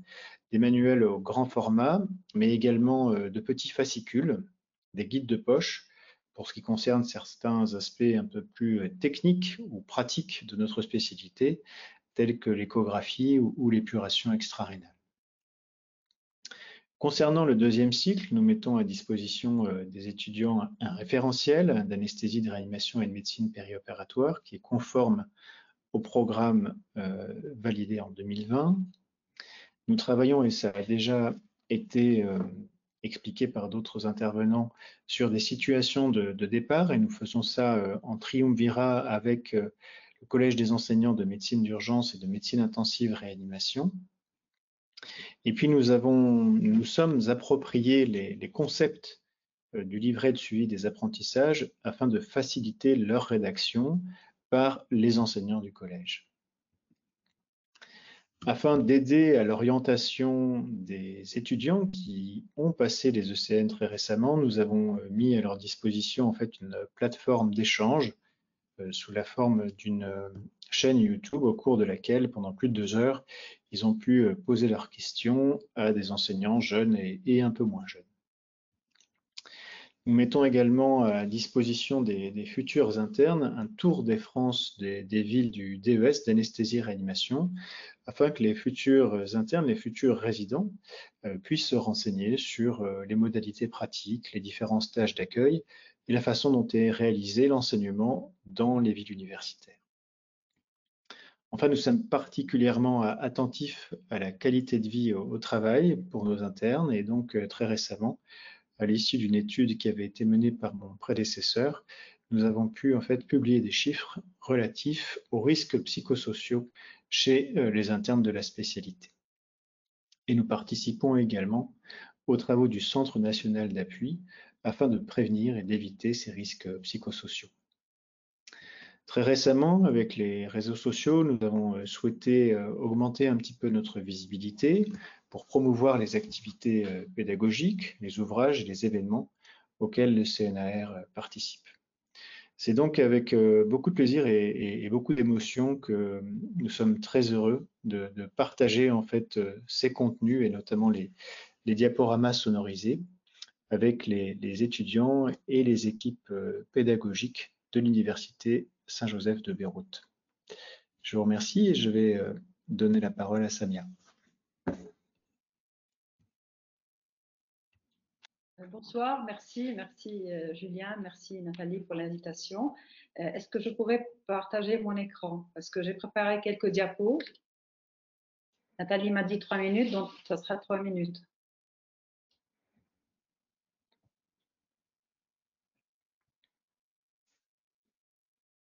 des manuels au grand format, mais également de petits fascicules, des guides de poche, pour ce qui concerne certains aspects un peu plus techniques ou pratiques de notre spécialité, tels que l'échographie ou l'épuration extra-rénale. Concernant le deuxième cycle, nous mettons à disposition des étudiants un référentiel d'anesthésie, de réanimation et de médecine périopératoire qui est conforme au programme validé en 2020. Nous travaillons, et ça a déjà été expliqué par d'autres intervenants, sur des situations de départ, et nous faisons ça en triumvirat avec le Collège des enseignants de médecine d'urgence et de médecine intensive réanimation. Et puis nous sommes appropriés les concepts du livret de suivi des apprentissages afin de faciliter leur rédaction par les enseignants du collège. Afin d'aider à l'orientation des étudiants qui ont passé les ECN très récemment, nous avons mis à leur disposition en fait une plateforme d'échange sous la forme d'une chaîne YouTube au cours de laquelle, pendant plus de 2 heures, ils ont pu poser leurs questions à des enseignants jeunes et un peu moins jeunes. Nous mettons également à disposition des futurs internes un tour des France des villes du DES d'anesthésie-réanimation afin que les futurs internes, les futurs résidents puissent se renseigner sur les modalités pratiques, les différents stages d'accueil et la façon dont est réalisé l'enseignement dans les villes universitaires. Enfin, nous sommes particulièrement attentifs à la qualité de vie au travail pour nos internes et donc très récemment, à l'issue d'une étude qui avait été menée par mon prédécesseur, nous avons pu en fait publier des chiffres relatifs aux risques psychosociaux chez les internes de la spécialité. Et nous participons également aux travaux du Centre national d'appui afin de prévenir et d'éviter ces risques psychosociaux. Très récemment, avec les réseaux sociaux, nous avons souhaité augmenter un petit peu notre visibilité pour promouvoir les activités pédagogiques, les ouvrages et les événements auxquels le CNAR participe. C'est donc avec beaucoup de plaisir et beaucoup d'émotion que nous sommes très heureux de partager en fait ces contenus et notamment les diaporamas sonorisés avec les étudiants et les équipes pédagogiques de l'Université Saint-Joseph de Beyrouth. Je vous remercie et je vais donner la parole à Samia. Bonsoir, merci Julien, merci Nathalie pour l'invitation. Est-ce que je pourrais partager mon écran? Parce que j'ai préparé quelques diapos. Nathalie m'a dit 3 minutes, donc ça sera 3 minutes.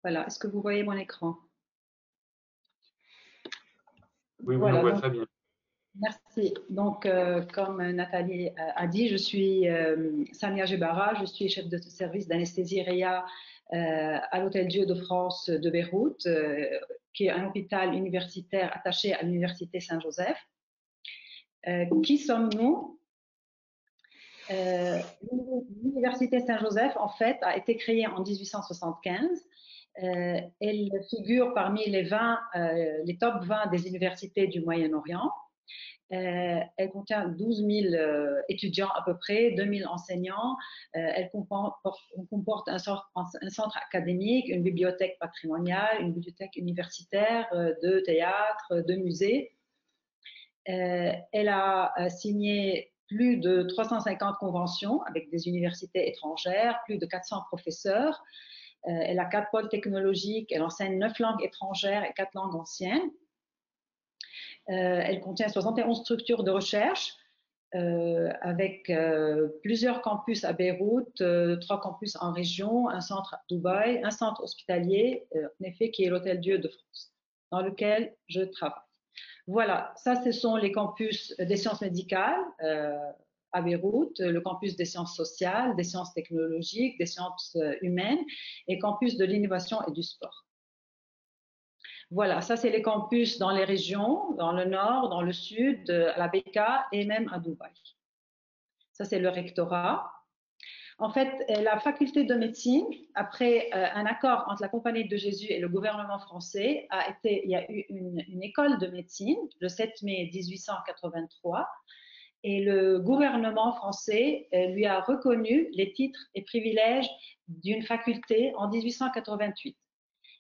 Voilà, est-ce que vous voyez mon écran? Oui, voilà, on voit très bien. Merci. Donc, comme Nathalie a dit, je suis Samia Gebara, je suis chef de service d'anesthésie réa à l'Hôtel Dieu de France de Beyrouth, qui est un hôpital universitaire attaché à l'Université Saint-Joseph. Qui sommes-nous? L'Université Saint-Joseph, en fait, a été créée en 1875. Elle figure parmi les top 20 des universités du Moyen-Orient. Elle contient 12 000 étudiants à peu près, 2 000 enseignants. Elle comporte un centre académique, une bibliothèque patrimoniale, une bibliothèque universitaire, de théâtre, de musées. Elle a signé plus de 350 conventions avec des universités étrangères, plus de 400 professeurs. Elle a 4 pôles technologiques, elle enseigne 9 langues étrangères et 4 langues anciennes. Elle contient 71 structures de recherche avec plusieurs campus à Beyrouth, 3 campus en région, un centre à Dubaï, un centre hospitalier, en effet, qui est l'Hôtel Dieu de France, dans lequel je travaille. Voilà, ça, ce sont les campus des sciences médicales à Beyrouth, le campus des sciences sociales, des sciences technologiques, des sciences humaines et campus de l'innovation et du sport. Voilà, ça c'est les campus dans les régions, dans le nord, dans le sud, à la Becca et même à Dubaï. Ça c'est le rectorat. En fait, la faculté de médecine, après un accord entre la Compagnie de Jésus et le gouvernement français, il y a eu une école de médecine le 7 mai 1883 et le gouvernement français lui a reconnu les titres et privilèges d'une faculté en 1888.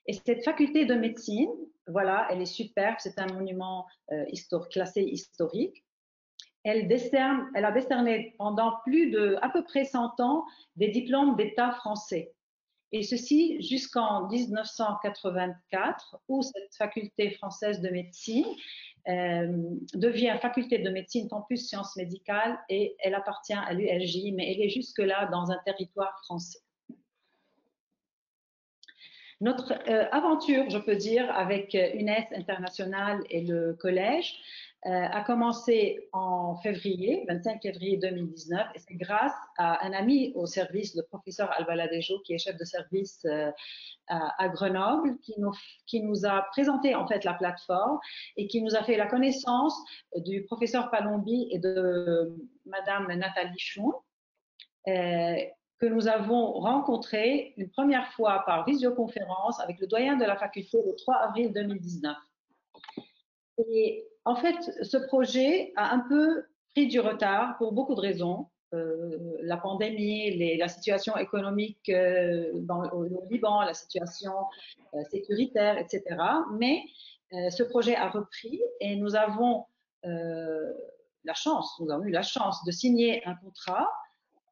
Et cette faculté de médecine, voilà, elle est superbe, c'est un monument classé historique. Elle a décerné pendant à peu près 100 ans des diplômes d'État français. Et ceci jusqu'en 1984, où cette faculté française de médecine devient faculté de médecine campus sciences médicales et elle appartient à l'ULJ, mais elle est jusque-là dans un territoire français. Notre aventure, je peux dire, avec UNES International et le collège a commencé en février, 25 février 2019, et c'est grâce à un ami au service, le professeur Albaladejo, qui est chef de service à Grenoble, qui nous a présenté en fait la plateforme et qui nous a fait la connaissance du professeur Palombi et de Madame Nathalie Choun, que nous avons rencontré une première fois par visioconférence avec le doyen de la faculté le 3 avril 2019. Et en fait, ce projet a un peu pris du retard pour beaucoup de raisons. La pandémie, la situation économique au Liban, la situation sécuritaire, etc. Mais ce projet a repris et nous avons eu la chance de signer un contrat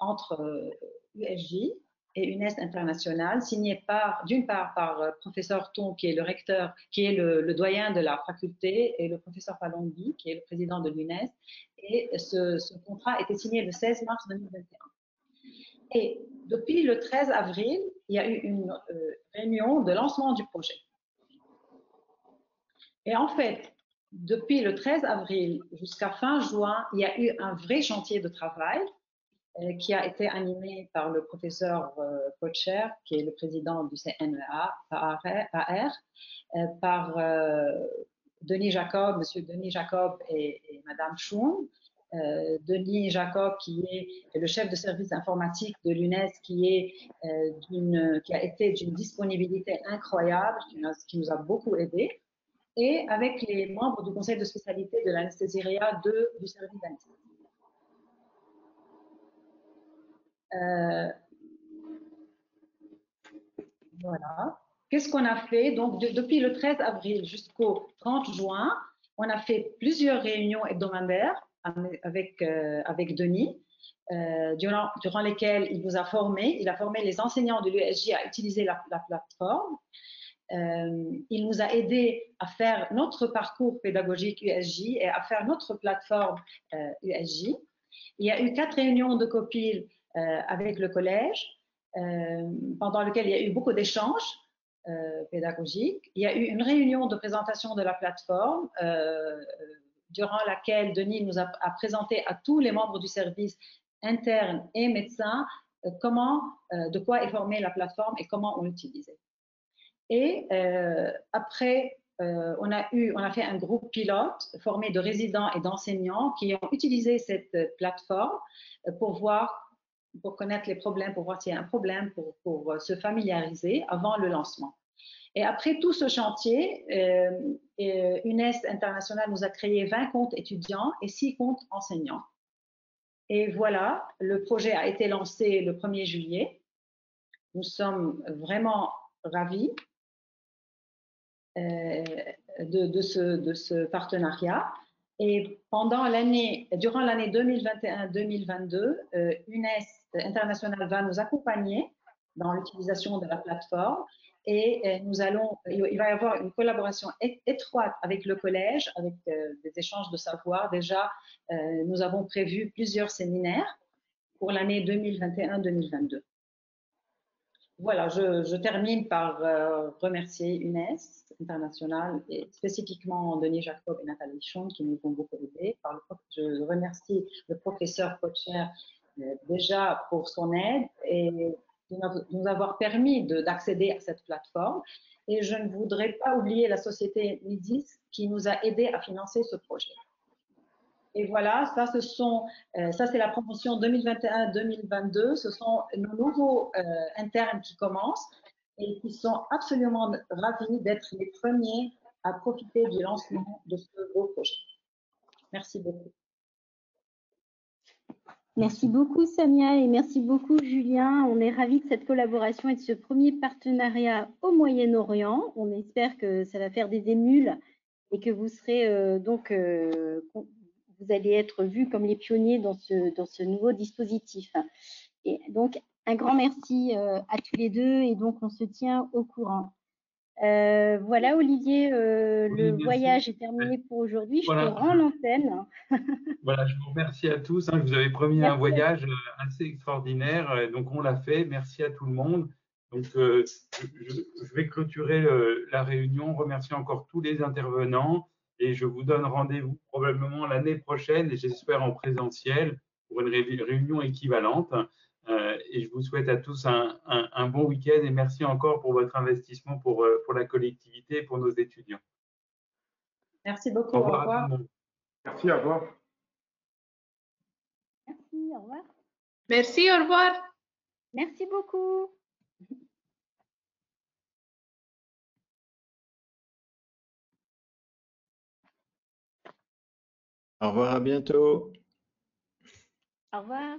entre USJ et UNES International, signé d'une part par professeur Thon, qui est le recteur, qui est le doyen de la faculté, et le professeur Palombi, qui est le président de l'UNES. Et ce contrat a été signé le 16 mars 2021. Et depuis le 13 avril, il y a eu une réunion de lancement du projet. Et en fait, depuis le 13 avril jusqu'à fin juin, il y a eu un vrai chantier de travail qui a été animé par le professeur Pocher, qui est le président du CNEA, par Denis Jacob, monsieur Denis Jacob et madame Choun. Denis Jacob, qui est le chef de service informatique de l'UNES, qui a été d'une disponibilité incroyable, qui nous a beaucoup aidés, et avec les membres du conseil de spécialité de l'anesthésie-réa du service d'anesthésie. Voilà. Qu'est-ce qu'on a fait? Donc, depuis le 13 avril jusqu'au 30 juin, on a fait plusieurs réunions hebdomadaires avec Denis, durant lesquelles il nous a formés. Il a formé les enseignants de l'USJ à utiliser la plateforme. Il nous a aidés à faire notre parcours pédagogique USJ et à faire notre plateforme USJ. Il y a eu 4 réunions de copil avec le collège, pendant lesquelles il y a eu beaucoup d'échanges pédagogiques. Il y a eu une réunion de présentation de la plateforme, durant laquelle Denis nous a présenté à tous les membres du service interne et médecins de quoi est formée la plateforme et comment on l'utilisait. Et après, on a fait un groupe pilote formé de résidents et d'enseignants qui ont utilisé cette plateforme pour connaître les problèmes, pour voir s'il y a un problème, pour se familiariser avant le lancement. Et après tout ce chantier, UNES International nous a créé 20 comptes étudiants et 6 comptes enseignants. Et voilà, le projet a été lancé le 1er juillet. Nous sommes vraiment ravis de ce partenariat. Et durant l'année 2021-2022, UNES International va nous accompagner dans l'utilisation de la plateforme et il va y avoir une collaboration étroite avec le collège, avec des échanges de savoir. Déjà, nous avons prévu plusieurs séminaires pour l'année 2021-2022. Voilà, je termine par remercier UNES International et spécifiquement Denis Jacob et Nathalie Choun qui nous ont beaucoup aidés. Je remercie le professeur Pocher déjà pour son aide et nous avoir permis d'accéder à cette plateforme. Et je ne voudrais pas oublier la société Midis qui nous a aidés à financer ce projet. Et voilà, ça c'est la promotion 2021-2022. Ce sont nos nouveaux internes qui commencent et qui sont absolument ravis d'être les premiers à profiter du lancement de ce beau projet. Merci beaucoup. Merci beaucoup Samia et merci beaucoup Julien. On est ravis de cette collaboration et de ce premier partenariat au Moyen-Orient. On espère que ça va faire des émules et que vous serez vous allez être vus comme les pionniers dans ce nouveau dispositif. Et donc un grand merci à tous les deux et donc on se tient au courant. Voilà Olivier, le voyage est terminé pour aujourd'hui. Je te rends l'antenne. Voilà, je vous remercie à tous. Vous avez promis un voyage assez extraordinaire, donc on l'a fait. Merci à tout le monde. Donc, je vais clôturer la réunion. Remercier encore tous les intervenants et je vous donne rendez-vous probablement l'année prochaine et j'espère en présentiel pour une réunion équivalente. Et je vous souhaite à tous un bon week-end et merci encore pour votre investissement pour la collectivité et pour nos étudiants. Merci beaucoup. Au revoir. Merci, au revoir. Merci, au revoir. Merci, au revoir. Merci beaucoup. Au revoir, à bientôt. Au revoir.